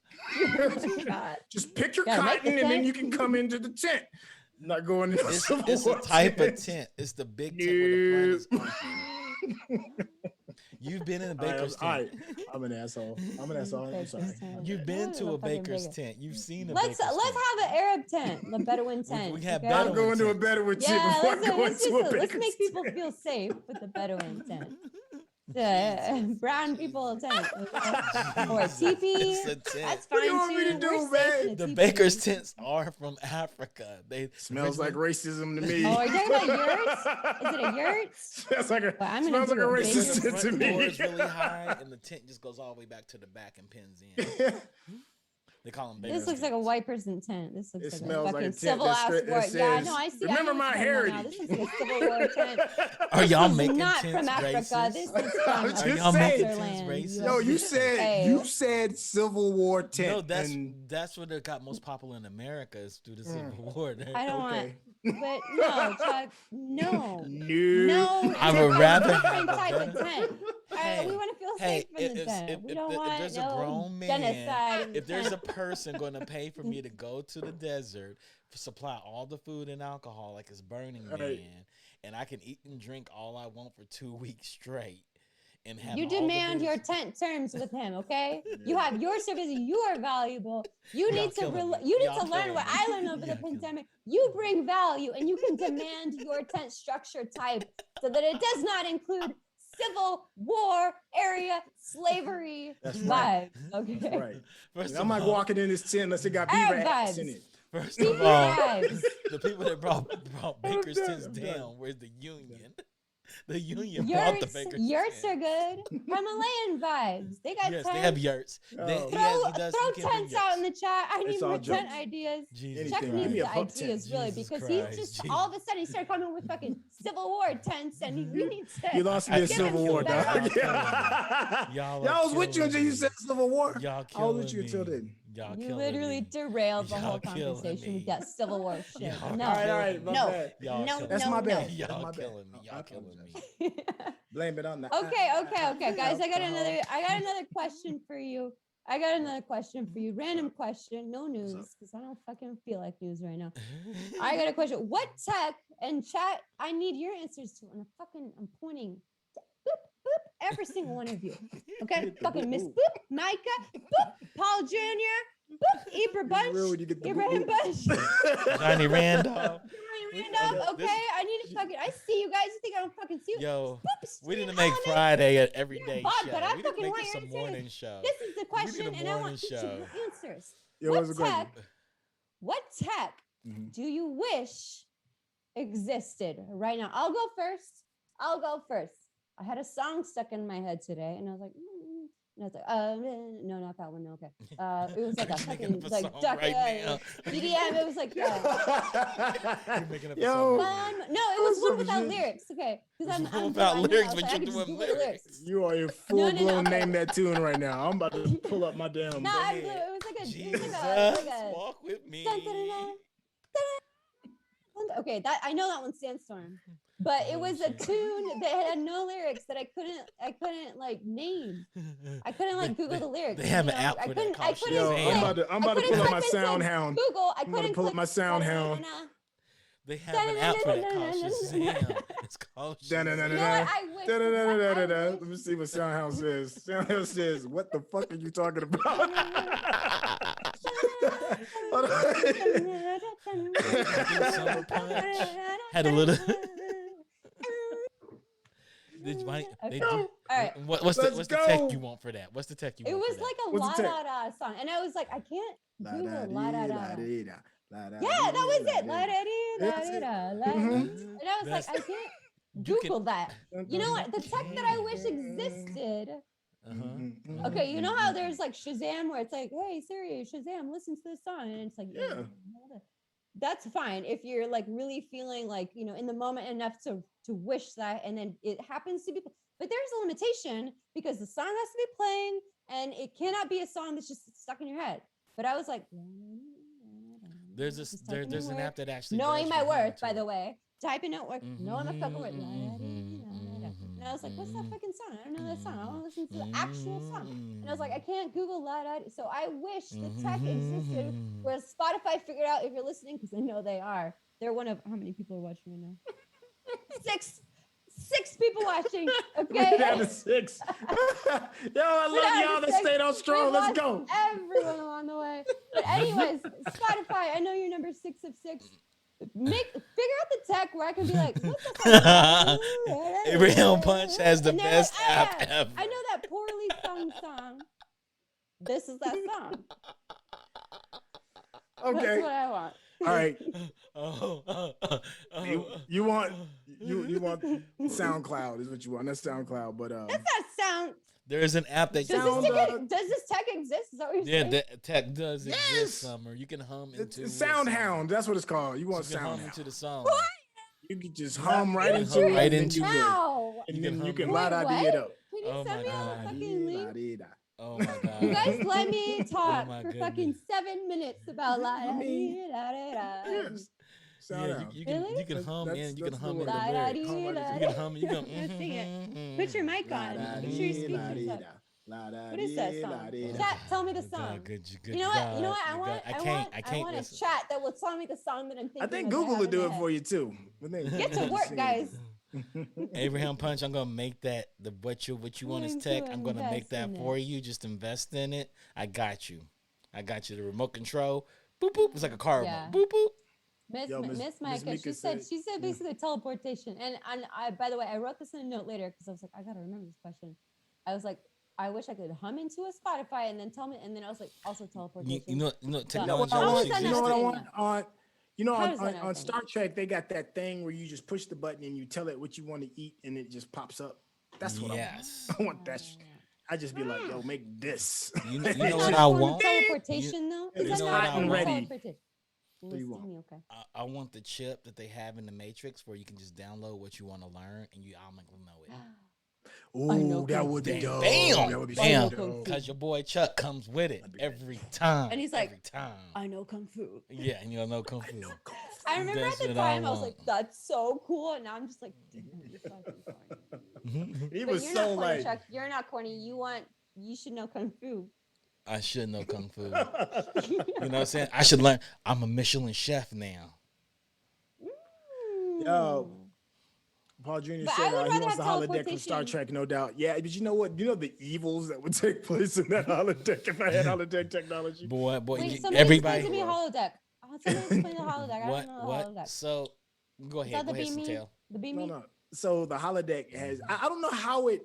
Just pick your cotton, and then you can come into the tent. Not going into it's a type of tent. It's the big tent with the front is open. You've been in a baker's tent. I'm an asshole. I'm sorry. You've been to a baker's tent. You've seen a baker's tent. Let's have an Arab tent, the Bedouin tent. We have okay? I'll go into a Bedouin tent before I go into a baker's let's make people feel safe with the Bedouin tent. The brown people tent or teepee. That's fine. What do you want me to do, man? The baker's tents are from Africa. They smells like racism to me. Oh, are you talking about yurts? Is it a yurt? Smells like a racist tent to me. The floor is really high, and the tent just goes all the way back to the back and pins in. They call them. This looks like a white person tent. This looks like a fucking like civil ass war. Yeah, no, I see. Remember my heritage. This looks like a civil war tent. Are y'all This is making not tents from Africa. racist? This is from Are y'all making tents Switzerland. racist? No, you said Civil War tent. No, that's what it got most popular in America is through the Civil War. I don't want. But no, Chuck, no. I would rather different type of tent. We want to feel safe in the tent. We don't want there's no a grown man, genocide. if there's a person going to pay for me to go to the desert, supply all the food and alcohol like it's Burning Man, and I can eat and drink all I want for 2 weeks straight. And have you demand your tent terms with him, okay? You have your services. You are valuable. You need to learn what I learned over the pandemic. You bring value, and you can demand your tent structure type so that it does not include Civil War area slavery vibes. Okay. That's right. I'm not walking in this tent unless it got Beaver hats in it. First of all, the people that brought Baker's tents down, where's the union? The union brought the Baker's yurts are good. Himalayan vibes. They got tents. They have yurts. Throw tents out in the chat. I need more tent ideas. Chuck needs the ideas, really, because he's just all of a sudden he started coming with fucking Civil War tents, and he needs to. You lost me a Civil War, dog. Y'all was with you until you said Civil War. I was with you until then. You literally derailed the whole conversation with that Civil War shit. No, all right, no, that's my bad. Y'all killing me. Y'all killing me. Blame it on that. Okay, guys. I got another question for you. Random question, no news, because I don't fucking feel like news right now. I got a question. What tech and chat? I need your answers to. I'm pointing. Boop, every single one of you. Okay, fucking Miss Boop, Micah, Boop, Paul Jr., Boop, Ibrahim Bush, Johnny Randolph. Okay, I need to fucking. I see you guys. You think I don't fucking see you? Yo, we didn't make Friday an everyday show. But I we fucking didn't want make your this a morning show. This is the question, and I want each of your answers. What tech do you wish existed right now? I'll go first. I had a song stuck in my head today, and I was like, and I was like, no, not that one. No, okay. It was like a fucking like duck EDM. It was like, You're making up a song. No, it was one without lyrics. Okay, because I'm without lyrics, but you're doing lyrics. You are in full blown name that tune right now. I'm about to pull up my damn. No, it was like a Jesus, walk with me. Okay, that I know that one's Sandstorm, but it was a tune that had no lyrics that I couldn't like name. I couldn't like Google the lyrics. They have an app for that. I'm about to pull up my SoundHound. Google. I'm about to pull up my SoundHound. They have an app for that called Shazam. It's called Shazam. Let me see what SoundHound says. SoundHound says, "What the fuck are you talking about?" Had a little. What's the tech you want for that? What's the tech you want? It was like a la da da song, and I was like, I can't Google la da da. Yeah, that was it. La da dee da da. And I was like, I can't Google that. You know what? The tech that I wish existed. Okay, you know how there's like Shazam where it's like, hey Siri, Shazam, listen to this song, and it's like, yeah. That's fine if you're like really feeling like, you know, in the moment enough to wish that, and then it happens to be, but there's a limitation because the song has to be playing and it cannot be a song that's just stuck in your head. But I was like, there's an app that actually knowing my worth, by the way, typing out work, knowing my fucking worth. And I was like, what's that fucking song? I don't know that song. I want to listen to the actual song. And I was like, I can't Google that. So I wish the tech existed where Spotify figured out if you're listening, because I know they are. They're one of, how many people are watching right now? 6 people watching. We're Okay. down to 6. Yo, I love y'all that stayed on strong. Let's go. Everyone along the way. But anyways, Spotify, I know you're number 6 of 6. Figure out the tech where I can be like, what's the Abraham Punch has the And they're best like, app "Ah, ever. I know that poorly sung song. This is that song. That's Okay. what I want. All right. Oh, You want SoundCloud is what you want. That's SoundCloud, but That's not sound. there is an app that Sound, Does this tech exist? Is that what you're yeah, saying? that tech does Yes! exist. Summer, you can hum it's into Sound a song. Hound. That's what it's called. You want You can hum Sound into Hound. the song. You can just hum right can into hum it. right and then into you it. can- Wow. And You then can you hum can it. la Wait, da it up. Can you Oh send my me all the God. fucking link? La-dee-da. Oh my god. You guys let me talk my for goodness. fucking 7 minutes about la I da mean, dee da da da. Yes. Sound Yeah, Hound. you can Really? you can hum That's- in, you can that's the hum in word. the La da lyrics. dee Hum right da into You da. can hum, you can Sing it. Put your mic on. La-da-dee, Make sure your speakers la-dee-da. up. La-da-dee, What is that song? la-dee-da. Chat, tell me the Good God, song. good, You know what? You know what? I God, want. I I can't want a listen. chat that will tell me the song that I'm thinking. I think of that I Google have will in do my it head. for you too. But then- Get to work, Sing it. guys. Abraham Punch, I'm gonna make that the what you want is Going tech. to I'm gonna make invest that in for it. you. Just invest in it. I got you. I got you. The remote control. Boop boop. It's like a car Yeah. remote. Boop boop. Yo, Miss Miss Micah, Mika she said said- basically teleportation. And I by the way, I wrote this in a note later because I was like, I gotta remember this question. I was like, I wish I could hum into a Spotify and then tell me, and then I was like, also teleportation. You know, You know technology what I How want? is that You know not what I saying want? How does that not On thing? Star Trek, they got that thing where you just push the button and you tell it what you want to eat and it just pops up. That's what Yes. I want. I want that. I just be like, yo, make this. You know Is what that I a form of want? teleportation though? You Is know that what not I a form of want? teleportation? What do you Listed want? me, okay. I want the chip that they have in the Matrix where you can just download what you want to learn and you automatically know it. I know Ooh, that Kung would be Damn. dope. Bam. That would be Bam. so dope. Because your boy Chuck comes with it every time. And he's like, every time. I know Kung Fu. Yeah, and you'll know Kung Fu. I remember That's at the what I time I was like, want. that's so cool. And now I'm just like, damn, you're fucking corny. He But was you're so not corny, like. Chuck. You're not corny. You should know Kung Fu. I should know Kung Fu. You know what I'm saying? I should learn. I'm a Michelin chef now. Yo, Paul Jr. But I said would he rather wants the have holodeck from Star teleportation. Trek, no doubt. Yeah, but you know what? You know the evils that would take place in that holodeck if I had holodeck technology. Boy, Wait, somebody everybody. explain to me holodeck. Somebody explain the holodeck. I What? don't know What? holodeck. So, go Is ahead. that Go the ahead, beamy? Syntell. The beamy? No. So the holodeck has. I don't know how it.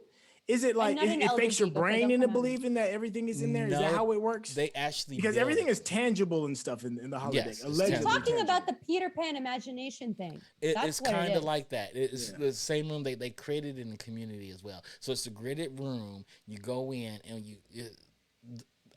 Is it like not an it fakes your elder geek, okay, brain don't into come at me. believing that everything is in there? Is that No, how it works? They actually Because build everything it. is tangible and stuff in the holodeck. Yes, it's allegedly You're tangible. talking tangible. about the Peter Pan imagination thing. That's It's what it kind is. of like that. It's Yeah. the same room they created in the community as well. So it's a gridded room. You go in and you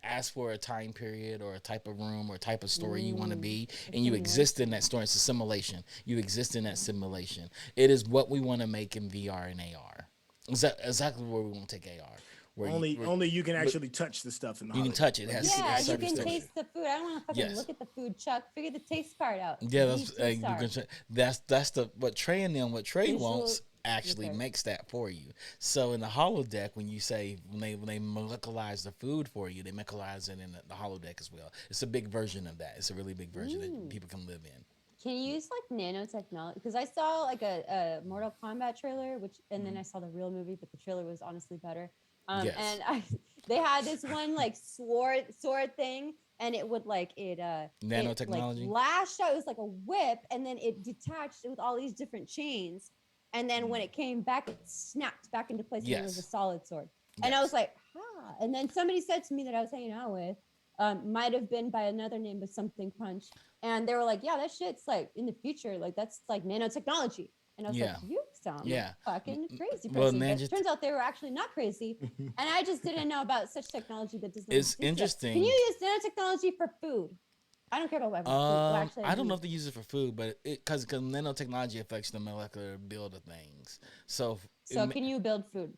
ask for a time period or a type of room or a type of story you want to be, and you exist in that story. It's a simulation. You exist in that simulation. It is what we want to make in VR and AR. Exactly where we want to take AR. Where Only you can actually touch the stuff in the you can holodeck. touch it. It has Yeah, you certain can things. taste the food. I don't want to fucking Yes. look at the food, Chuck. Figure the taste part out. Yeah, These that's tastes are. that's the what Trey and them what Trey Visual- wants actually okay. makes that for you. So in the holodeck, when you say when they molecularize the food for you, they molecularize it in the holodeck as well. It's a big version of that. It's a really big version that people can live in. Can you use like nanotechnology? Because I saw like a Mortal Kombat trailer, and then I saw the real movie, but the trailer was honestly better. Yes. And they had this one like sword thing, and it would like Nanotechnology? It, like, lashed out. It was like a whip, and then it detached with all these different chains. And then when it came back, it snapped back into place, and it was a Yes. solid sword. And I Yes. was like, huh. And then somebody said to me that I was hanging out with, might have been by another name, but something Punch. And they were like, yeah, that shit's like in the future, like that's like nanotechnology. And I was Yeah. like, you sound Yeah. fucking crazy. Well, But Ninja- turns out they were actually not crazy. And I just didn't know about such technology that does not It's exist yet. interesting. Can you use nanotechnology for food? I don't care about food. Well, actually, I don't do. know if they use it for food, but because nanotechnology affects the molecular build of things. So Can you build food?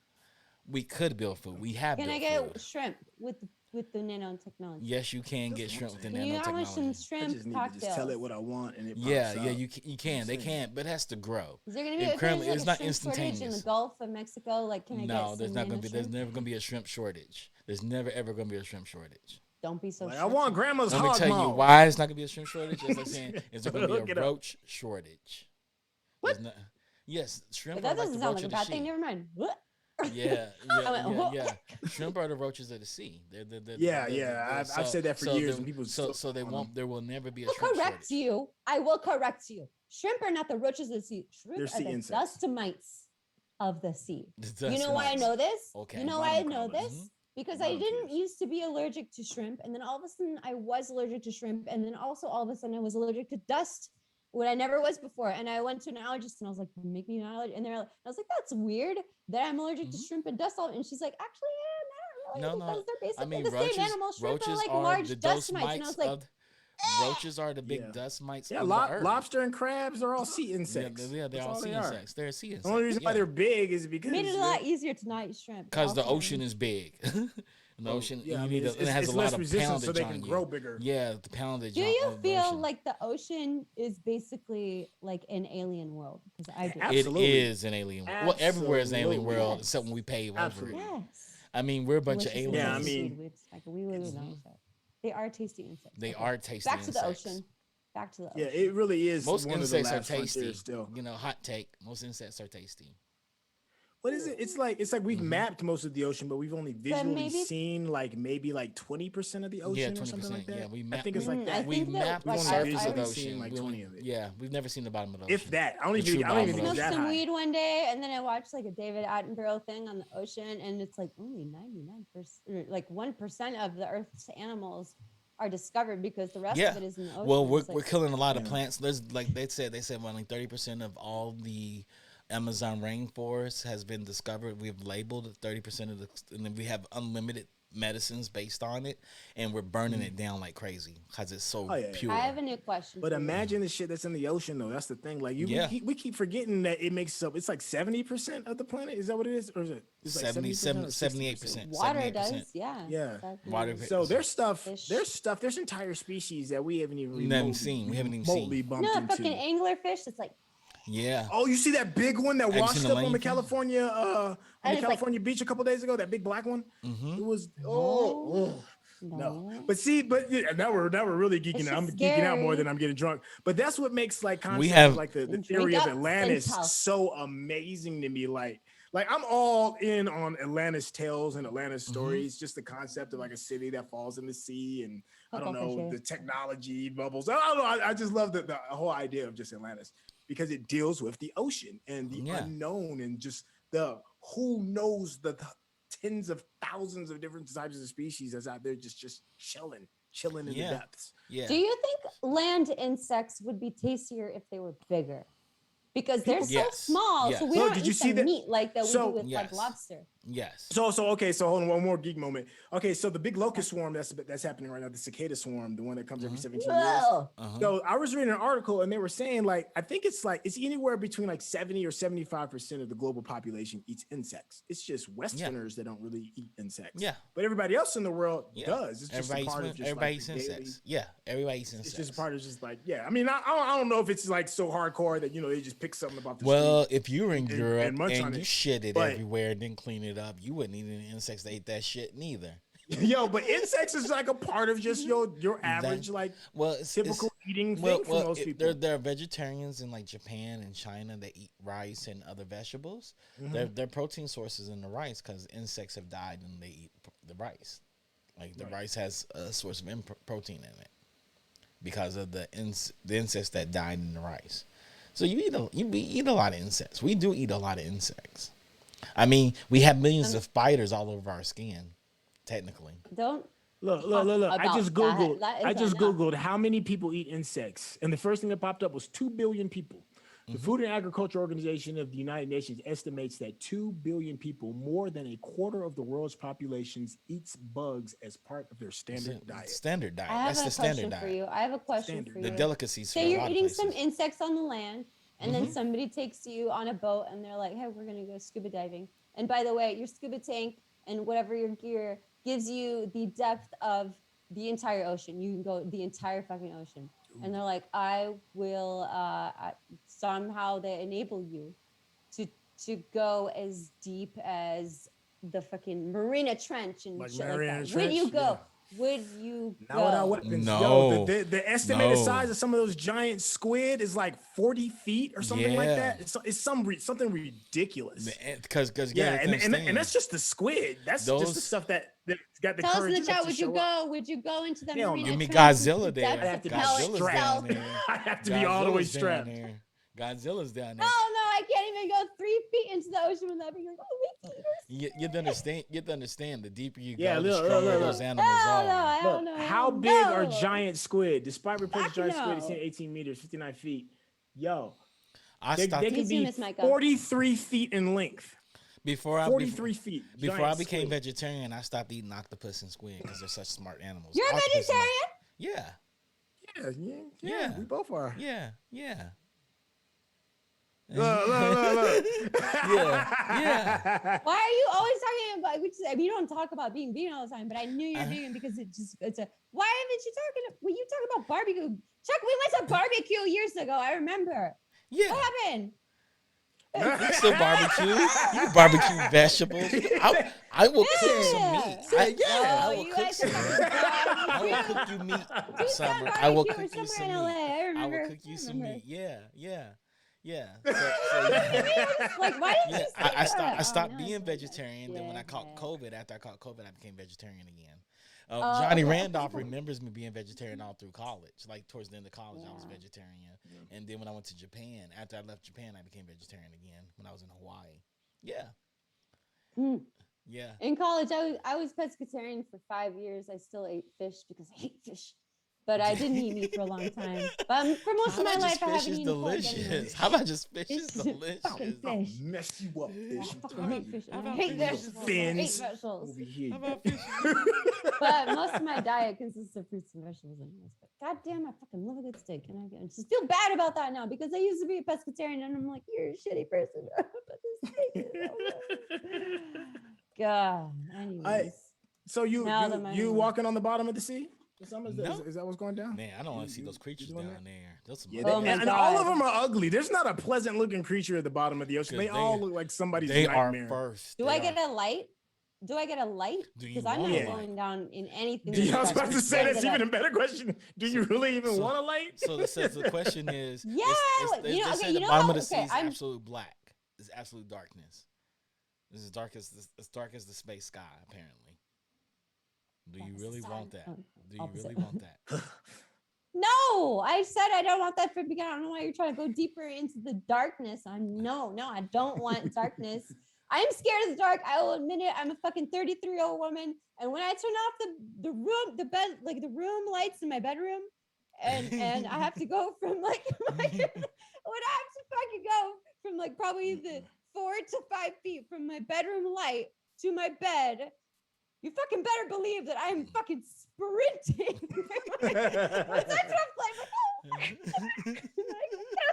we could build food. We have. Can built I get food. shrimp with the nanotechnology? Yes, you can get shrimp with the Can you have some nanotechnology. I shrimp just need to cocktails? just tell it what I want and it pops Yeah, up. you can. They can, but it has to grow. Is there gonna be It currently- like it's a not shrimp shortage in the instantaneous. Gulf of Mexico? Like, can I No, get there's some not gonna be. There's nano-shrimp? never gonna be a shrimp shortage. There's never ever gonna be a shrimp shortage. Don't be so. Like, I want grandma's Let me hog tell you maw. why it's not gonna be a shrimp shortage. As I'm saying, is there gonna Look be it a up. roach shortage? What? There's not- Yes, shrimp But that are like doesn't the sound roach like a of the bad thing. sea. Never mind. Yeah, I went, "Whoa." Shrimp are the roaches of the sea. I've said that for years, and people still so they call won't. them. There will never be a I'll shrimp correct shortage. you. I will correct you. Shrimp are not the roaches of the sea. Shrimp They're are sea the insects. dust mites of the sea. The You know dust why I mites. know this? Okay. You know why I Bottom know crawlers. this? Because I Bottom didn't feeders. used to be allergic to shrimp, and then all of a sudden I was allergic to shrimp, and then also all of a sudden I was allergic to dust, what I never was before. And I went to an allergist, and I was like, "Make me an allergic," and I was like, "That's weird that I'm allergic to Mhm. shrimp and dust." And she's like, "Actually, yeah, not really, No, because no. they're I basically mean, the same animal. Shrimp are roaches like are the large dust dust mites," and I mites was like, of roaches are the big Yeah. dust mites Yeah, of the earth. lobster and crabs are all sea Yeah, insects. they're That's all all sea they are. insects. They're sea insects. The only reason why Yeah. they're big is because made it a lot easier to not eat shrimp. but Because the also- ocean is big. And the ocean, yeah, you I need mean, and it has it's a lot less of resistance, poundage so they on can you. grow bigger. Yeah, the poundage. Do you of the feel ocean. like the ocean is basically like an alien world? Because I do. Yeah, It absolutely. is an alien world? Well, everywhere is an alien Absolutely. world, Yes. except when we pave over Absolutely. it. Yes. I mean, we're a bunch of Delicious aliens. Yeah, I insects, mean, indeed. We would know so. They are tasty insects. They Okay. are tasty Back to the insects. ocean. Back to the Yeah, ocean. it really is Most one of the insects are last tasty. frontiers still. You know, hot take. Most insects are tasty. What is it? It's like we've Mhm. mapped most of the ocean, but we've only visually maybe- seen maybe 20% of the Yeah, ocean or 20%. something like that. Yeah, we I mapped. think it's like I that. We think that, mapped like, the I- surface I've of the only seen, ocean. like, We 20 of it. Yeah, we've never seen the bottom of the ocean. If that, I don't The even true I don't bottom even of think the it's Smoked that some high. weed one day, and then I watched like a David Attenborough thing on the ocean, and it's like only 99%, like 1% of the Earth's animals are discovered because the rest Yeah. of it is in the ocean. Well, It's we're like, killing a lot of Yeah. plants. There's like they said only 30% of all the Amazon rainforest has been discovered. We've labeled 30% of the, and then we have unlimited medicines based on it, and we're burning it down like crazy because it's so Oh, yeah, yeah. pure. I have a new question. But for you. imagine the shit that's in the ocean, though. That's the thing. Like Yeah. we keep forgetting that it makes up. It's like 70% of the planet. Is that what it is, or is it? It's like 77, 70%, 78%. Water 78%. does, yeah. Yeah. exactly. Water- So there's stuff. Fish. There's entire species that we haven't even Never seen. We haven't even seen. remotely bumped No, into. fucking anglerfish. It's like Yeah. Oh, you see that big one that Have you washed seen the up on the lane? California And it's like- California beach a couple days ago? That big black one. Mm-hmm. It was No. no. But see, yeah, now we're really geeking It's out. I'm just geeking out more scary. than I'm getting drunk. But that's what makes like concept have- like the Drink theory of up, Atlantis Syntell. so amazing to me. Like I'm all in on Atlantis tales and Atlantis stories. Just the concept of like a city that falls in the sea, and I don't Football know, fish, the technology bubbles. I don't know. I just love the whole idea of just Atlantis because it deals with the ocean and the Yeah. unknown and just the who knows the tens of thousands of different types of species that's out there just chilling in the Yeah. depths. Yeah. Do you think land insects would be tastier if they were bigger? Because they're so Yes. small, Yes. so we So don't did eat you see the that- meat like that we So- do with like Yes. lobster. Yes. So okay, so hold on, one more geek moment. Okay, so the big locust swarm that's happening right now, the cicada swarm, the one that comes every 17 years. Whoa. Uh-huh. So I was reading an article and they were saying like I think it's anywhere between like 70 or 75% of the global population eats insects. It's just Westerners that don't really eat insects. Yeah. But everybody else in the world Yeah. does. It's just Everybody a part of eats, just everybody like eats the daily- insects. Yeah. Everybody eats insects. It's just a part of just like, yeah. I mean, I don't know if it's like so hardcore that they just pick something about the Well, street. if you were in and Europe munch and on you it. shit it But- everywhere and didn't clean it up, you wouldn't eat any insects that ate that shit neither. Yo, but insects is like a part of just your average like Well, it's typical eating thing well, for most people. There are vegetarians in like Japan and China that eat rice and other vegetables. Mm-hmm. Their protein sources in the rice because insects have died and they eat the rice. Like the rice has a source of protein in it because of the insects that died in the rice. So we eat a lot of insects. We do eat a lot of insects. I mean, we have millions of spiders all over our skin, technically. Don't Look. talk I just about that. Googled. That is I just enough. Googled how many people eat insects. And the first thing that popped up was 2 billion people. The Food and Agriculture Organization of the United Nations estimates that 2 billion people, more than a quarter of the world's populations, eats bugs as part of their standard diet. Standard diet. I have That's a the standard question for diet. you. I have a question Standard. for The you. delicacies. Say for a you're lot of eating places. some insects on the land, and then somebody takes you on a boat, and they're like, "Hey, we're gonna go scuba diving." And by the way, your scuba tank and whatever your gear gives you the depth of the entire ocean. You can go the entire fucking ocean. And they're like, "I will." Somehow they enable you to go as deep as the fucking Marina Trench and Like shit Mariana like that. Would you Trench? go? would you Not without go? weapons. No. Yo, the estimated No. size of some of those giant squid is like 40 feet or something like Yeah. that. It's something ridiculous. Because Yeah, and that's just the squid. That's just the Those- stuff that's got the Tell us courage in the enough chat, to would you show up. go? Would you go into the Hell marina? no. Give me trench into Godzilla the there. depths I have to to be pellet Godzilla's down yourself? there. I have to be all the way Godzilla's down strapped. there. Godzilla's down No, there. I can't even go 3 feet into the ocean without being like, oh, my teeth You have to understand. You have to understand. The deeper you Yeah, go, the look, stronger look, those look. animals Hell no, are. I don't Look, know. how big are No. giant squid? Despite reports of giant squid, it's no. 18 meters, 59 feet. Yo, I they stopped can Me too, be Miss Micah. 43 feet in length. before I 43 feet. Before giant I became squid. vegetarian. I stopped eating octopus and squid because they're such smart animals. You're a Octopus is vegetarian? Yeah, Yeah, we both are. yeah. Look. Yeah. Why are you always talking about? I mean, you don't talk about being vegan all the time, but I knew you're vegan because it's a. Why haven't you talking? When you talk about barbecue, Chuck, we went to barbecue years ago. I remember. Yeah. What happened? You can still barbecue. You can barbecue vegetables. I will cook some meat. I will you cook guys some are meat. fucking I will dumb. cook you meat, Tucson Summer. I will barbecue cook you was some somewhere in LA. meat. I I remember. will cook you some meat. Yeah. Like, why did Yeah, you say I that? stopped Oh, being no, vegetarian. Then when I yeah. caught COVID, after I caught COVID, I became vegetarian again. Oh, Johnny okay. Randolph remembers me being vegetarian all through college. Like towards the end of college, I was Yeah. vegetarian. And then when I went to Japan, after I left Japan, I became vegetarian again when I was in Hawaii. Yeah. Hmm. Yeah. In college, I was pescatarian for 5 years. I still ate fish because I hate fish, but I didn't eat meat for a long time. But for most of my life, I fish haven't is eaten pork anyway. delicious? How about just fish is Fish is delicious? fucking I'll fish. mess you up, I fish. fucking hate fish. How I about hate fish? vegetables. I hate Fins. vegetables. Over here. How about fish? But most of my diet consists of fruits and vegetables anyways. But goddamn, I fucking love a good steak. Can I just feel bad about that now because I used to be a pescatarian and I'm like, you're a shitty person. But this steak is so good. God. Anyways. So you Now that my- walking on the bottom of the sea? Is that what's going down? Man, I don't want to see You- those you creatures doing down that? there. Those some Yeah, Oh my and all of God. them are ugly. There's not a pleasant looking creature at the bottom of the ocean. They all look like somebody's They are nightmare. first. Do They I are- get a light? Do I get a light? Do you Because I'm want not a light? going down in anything. Yeah, I was that's about to dark. say I that's get even a better question. Do you really even So- want a light? So the question is, Yeah, they you know, say okay, the you know bottom how- of the sea okay, is I'm- absolute black. It's absolute darkness. It's as dark as the space sky, apparently. Do you That's really sad. want that? Oh, Do you opposite. really want that? No, I said I don't want that from the beginning. I don't know why you're trying to go deeper into the darkness. No, I don't want darkness. I'm scared of the dark. I will admit it. I'm a fucking 33-year-old woman. And when I turn off the room, the bed, like the room lights in my bedroom, and I have to go from like when I have to fucking go from like probably the 4 to 5 feet from my bedroom light to my bed. You fucking better believe that I'm fucking sprinting. Once I turn off the light, I'm like, oh, fuck.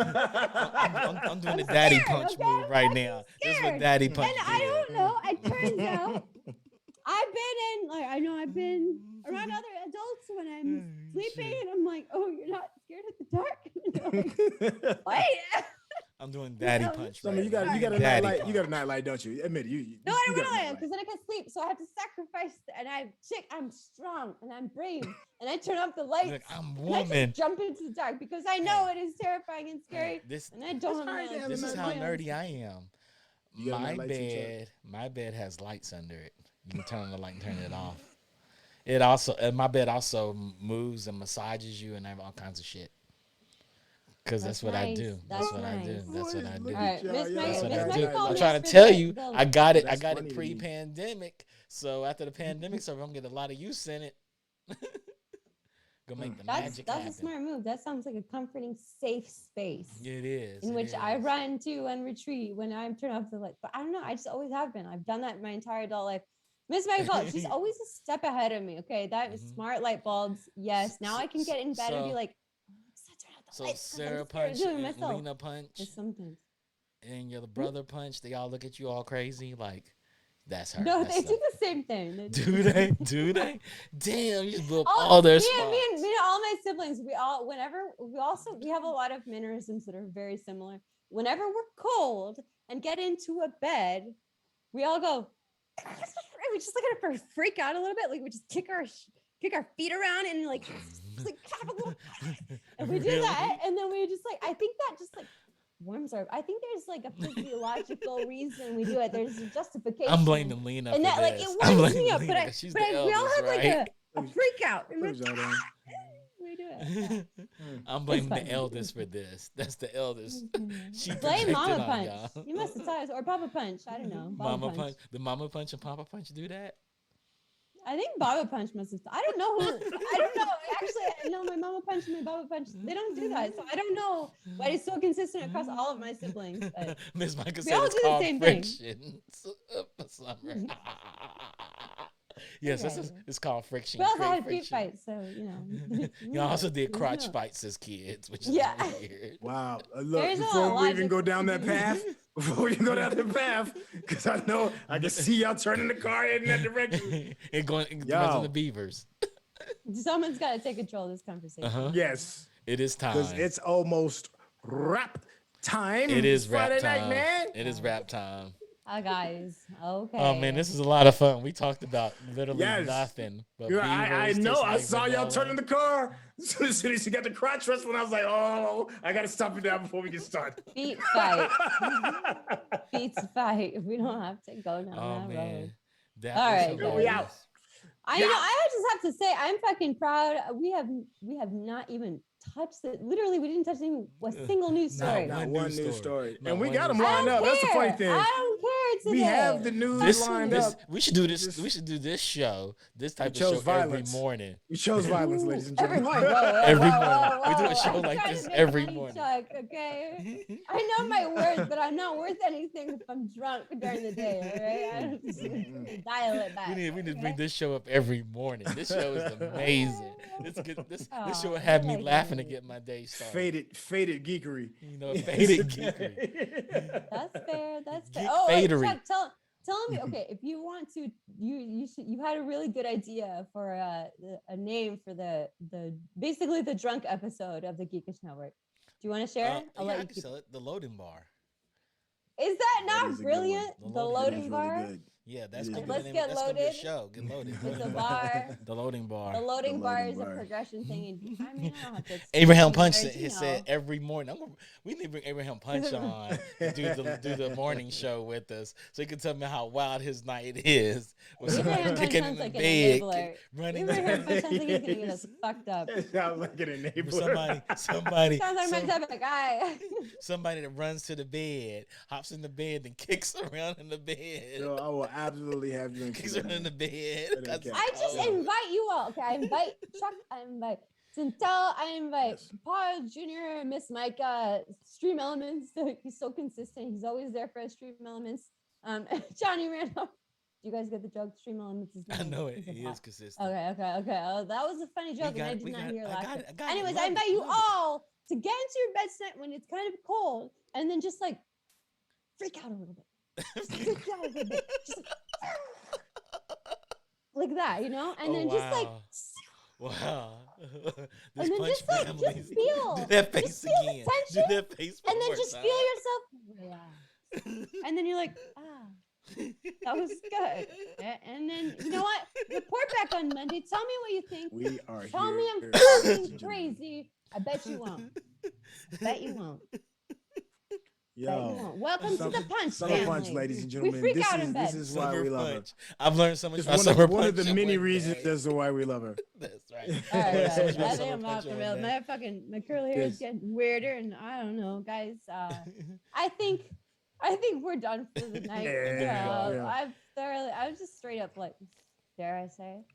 I'm doing the I'm daddy scared, punch okay? move I'm right fucking now. This is what scared. daddy punch And I don't know. It turns out I've been around other adults when I'm sleeping, and I'm like, oh, you're not scared of the dark? And they're like, wait. I'm doing daddy No, punch. So, I right mean, you got now. a Daddy nightlight. punch. You got a nightlight, don't you? Admit it. You No, I you don't got a know nightlight. because then I can sleep. So I have to sacrifice, and I'm strong and I'm brave, and I turn off the lights. Look, I'm And I woman. just jump into the dark because I know it is terrifying and scary, This and I don't That's know. fine, yeah, this is man. how nerdy I am. You got a My nightlight too, Chuck? my bed has lights under it. You can turn on the light and turn it off. It also, my bed also moves and massages you and I have all kinds of shit. Because that's what I nice. do. That's That's what I do. nice. That's what I Boys, do. look All right, y'all, Miss yeah, Mike, That's what Miss I Mike do. called I'm me trying to for tell the- you, the- I got it. I That's got funny it to me. pre-pandemic. So after the pandemic, so I'm gonna get a lot of use in it. Go make the magic That's happen. a smart move. That sounds like a comforting, safe space It is. in it which I is. run to and retreat when I'm turned off the light. But I don't know. I just always have been. I've done that my entire adult life. Miss Michael, she's always a step ahead of me. Okay, that is Mhm. smart light bulbs. Yes. Now I can get in bed and be So- like, turn out the So lights 'cause I'm Sarah scared of punch doing and myself. Lena punch Just sometimes. and your brother punch. They all look at you all crazy. Like that's her. No, That's they her. do the same thing. They Do they? Do they? Damn, you just blew up all, all their me spots. and all my siblings, we have a lot of mannerisms that are very similar. Whenever we're cold and get into a bed, we all go, we just like freak out a little bit. Like we just kick our feet around and like, like and we do that, and then we just like I think that just like warms our. I think there's like a physiological reason we do it. There's a justification. I'm blaming Lena and for that this. like it warms me up, but she's we all have like a freak out. And we do it. Yeah. I'm blaming the eldest for this. That's the eldest. She blame Mama Punch. Y'all. You must have taught us, or Papa Punch. I don't know. Mama Punch. The Mama Punch and Papa Punch do that? I think Baba Punch must have. I don't know. I don't know. Actually, no, my Mama Punch and my Baba Punch, they don't do that. So I don't know why it's so consistent across all of my siblings. Miss Micah we said all it's do the called same friction. thing. Yes, it's called friction. We also had feet fights, so you know. You also did crotch fights as kids, which is weird. Wow. Look, before we even go down that path, because I know I can see y'all turning the car in that direction. It runs in the Beavers. Someone's got to take control of this conversation. Yes. It is time. Because it's almost rap time. It is Friday rap time. night, man. It is rap time. Guys. Okay. Oh man, this is a lot of fun. We talked about literally nothing. But I know. I saw y'all turning the car. As soon as you got the crotch wrestling, I was like, oh, I got to stop you down before we get started. Feet fight. Feet fight. We don't have to go down that road. All right, we out. I just have to say, I'm fucking proud. We have not even touched it. Literally, we didn't touch even a single news story. Not one news story. And we got them lined up. That's the funny thing. I don't care today. We have the news lined up. We should do this. We should do this show, this type of show every morning. We chose violence, ladies and gentlemen. Every morning. We do a show like this every morning. Chuck, okay? I know my words, but I'm not worth anything if I'm drunk during the day, all right? I just dial it back. We need to bring this show up every morning. This show is amazing. This show will have me laughing to get my day started. Faded geekery. You know, faded geekery. That's fair. That's fair. Geek fadery. Chuck, tell me. Okay, if you want to, you had a really good idea for a name for the basically the drunk episode of the Geekish Network. Do you want to share it? I can sell it. The loading bar. Is that not brilliant? The loading bar. Really yeah, that's good. Gonna Let's be get that's loaded. Gonna be a show. Get loaded. It's a bar. The loading bar. The loading bar is a progression thing. I mean, I don't have to Abraham Punch said every morning. We need to bring Abraham Punch on to do the morning show with us, so he can tell me how wild his night is. With somebody kicking in the bed, running. Abraham Punch sounds like he's gonna get us fucked up. It sounds like an enabler. Somebody. Sounds like my type of guy. Somebody that runs to the bed, hops in the bed, and kicks around in the bed. No, I will absolutely have you in the bed. I just invite you all. Okay, I invite Chuck. I invite Syntell. I invite Paul Jr., Miss Micah, Stream Elements. He's so consistent. He's always there for us, Stream Elements. Johnny Randolph. Do you guys get the joke? Stream Elements is I know it. He is consistent. Okay. Oh, that was a funny joke, and I did not hear laughter. Anyways, I I invite you all to get into your bed tonight when it's kind of cold, and then just like freak out a little bit. Just freak out a little bit. Just like that, you know, and then just like this and then Punch just like family. just feel Do that face just feel again. the tension, Do that face and then one just more feel time. yourself and then you're like, that was good. And then you know what, report back on Monday, tell me what you think. We are tell here. me I'm fucking crazy. I bet you won't. Yo, welcome to the Punch family. Punch, ladies and gentlemen. We freak out in bed. This is why we love her. I've learned so much about one of the many reasons as to why we love her. That's right. All right. I think I'm off the rails. My curly hair is getting weirder, and I don't know, guys. I think we're done for the night. I'm just straight up like, dare I say?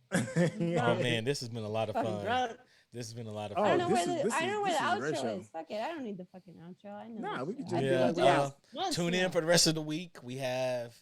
Oh man, this has been a lot of fun. This has been a lot of fun. I don't know where the outro is. Fuck it. I don't need the fucking outro. I know. Nah, we can just tune in for the rest of the week. We have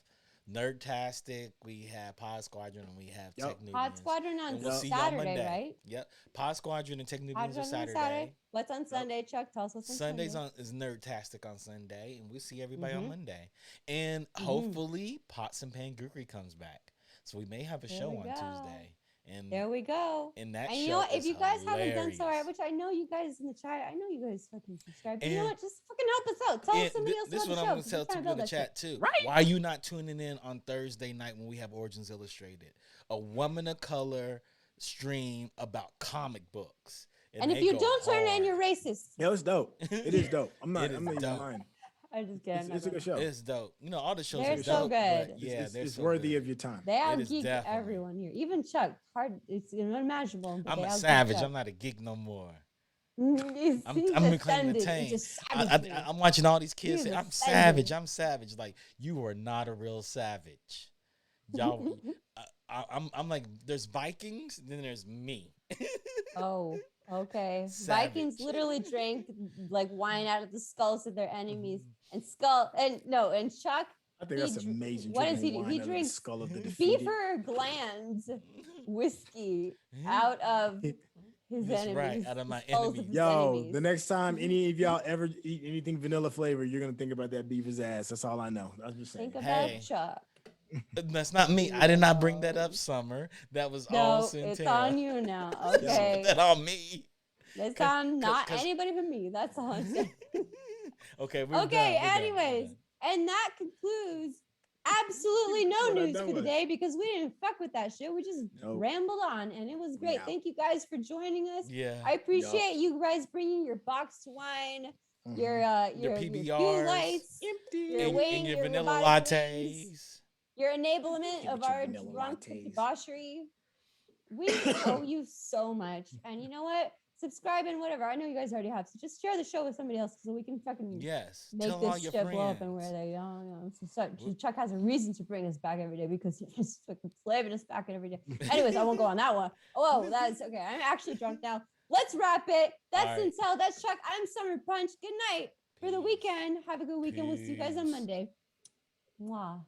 Nerdtastic, we have Pod Squadron, and we have Tech Nubians. Pod Squadron on we'll Saturday, right? Yep. Pod Squadron and Tech Nubians are Saturday. What's on Sunday, Chuck? Tell us what's on Sunday. Sundays is Nerdtastic on Sunday, and we'll see everybody on Monday. And hopefully Pots and Pan Gookery comes back. So we may have a show on Tuesday. And There we go. and that And show you know what? If is you guys haven't done so, hilarious. which I know you guys in the chat, I know you guys fucking subscribe. But you know And- what? Just fucking help us out. Tell And somebody else this is about what the I'm show. going to 'cause tell we're trying to people in build the that chat too. Right. Why are you not tuning in on Thursday night when we have Origins Illustrated, a woman of color stream about comic books? And if they you go don't turn in, hard. you're racist. Yo, it's dope. It is dope. I'm not It is even dope. lying. I'm just kidding. It's a good show. It's dope. You know, all the shows They're are so dope, good. but yeah, it's, they're it's so worthy good. of your time. They out is geeked definitely. everyone here. Even Chuck. Hard. It's unimaginable. But I'm they a out-geeked savage. Chuck. I'm not a geek no more. He's I'm reclaiming the ascended tank. into savagery. I'm watching all these kids He's say, I'm ascended. savage. I'm savage. Like, you are not a real savage. Y'all, I'm like, there's Vikings, then there's me. Oh, okay. Savage. Vikings literally drank like wine out of the skulls of their enemies, Mm-hmm. and Chuck. I think that's amazing. What does he do? drinking wine He out of the drinks skull of the defeated. Beaver glands whiskey out of his That's enemies. right, out of my the skulls enemies. his Yo, enemies. the next time any of y'all ever eat anything vanilla flavor, you're gonna think about that beaver's ass. That's all I know. I'm just saying. Think about Hey. Chuck. That's not me. I did not bring that up, Summer. That was all No, Syntell. it's on you now. Put Okay. that on me. It's on not 'cause- anybody but me. That's all I'm saying. Okay, we're Okay, done. We're done. anyways, and that concludes absolutely no We're not news done for the with it. day because we didn't fuck with that shit. We just Nope. rambled on and it was great. out. Thank you guys for joining us. Yeah. I appreciate you guys bringing your boxed wine, Mhm. your PBRs, fuel lights, Empty. your and, wing, and your your vanilla ribeye lattes. wings, your enablement Give of it your our vanilla drunk lattes. debauchery. We owe you so much. And you know what? Subscribe and whatever. I know you guys already have. So just share the show with somebody else so we can fucking Yes. make Tell all this your shit blow up friends. and where they so Chuck has a reason to bring us back every day because he's just fucking slaving us back every day. Anyways, I won't go on that one. Oh, that's okay. I'm actually drunk now. Let's wrap it. That's All right. Syntell. That's Chuck. I'm Summer Punch. Good night for the Peace. weekend. Have a good weekend. We'll see you guys on Peace. Monday. Mwah.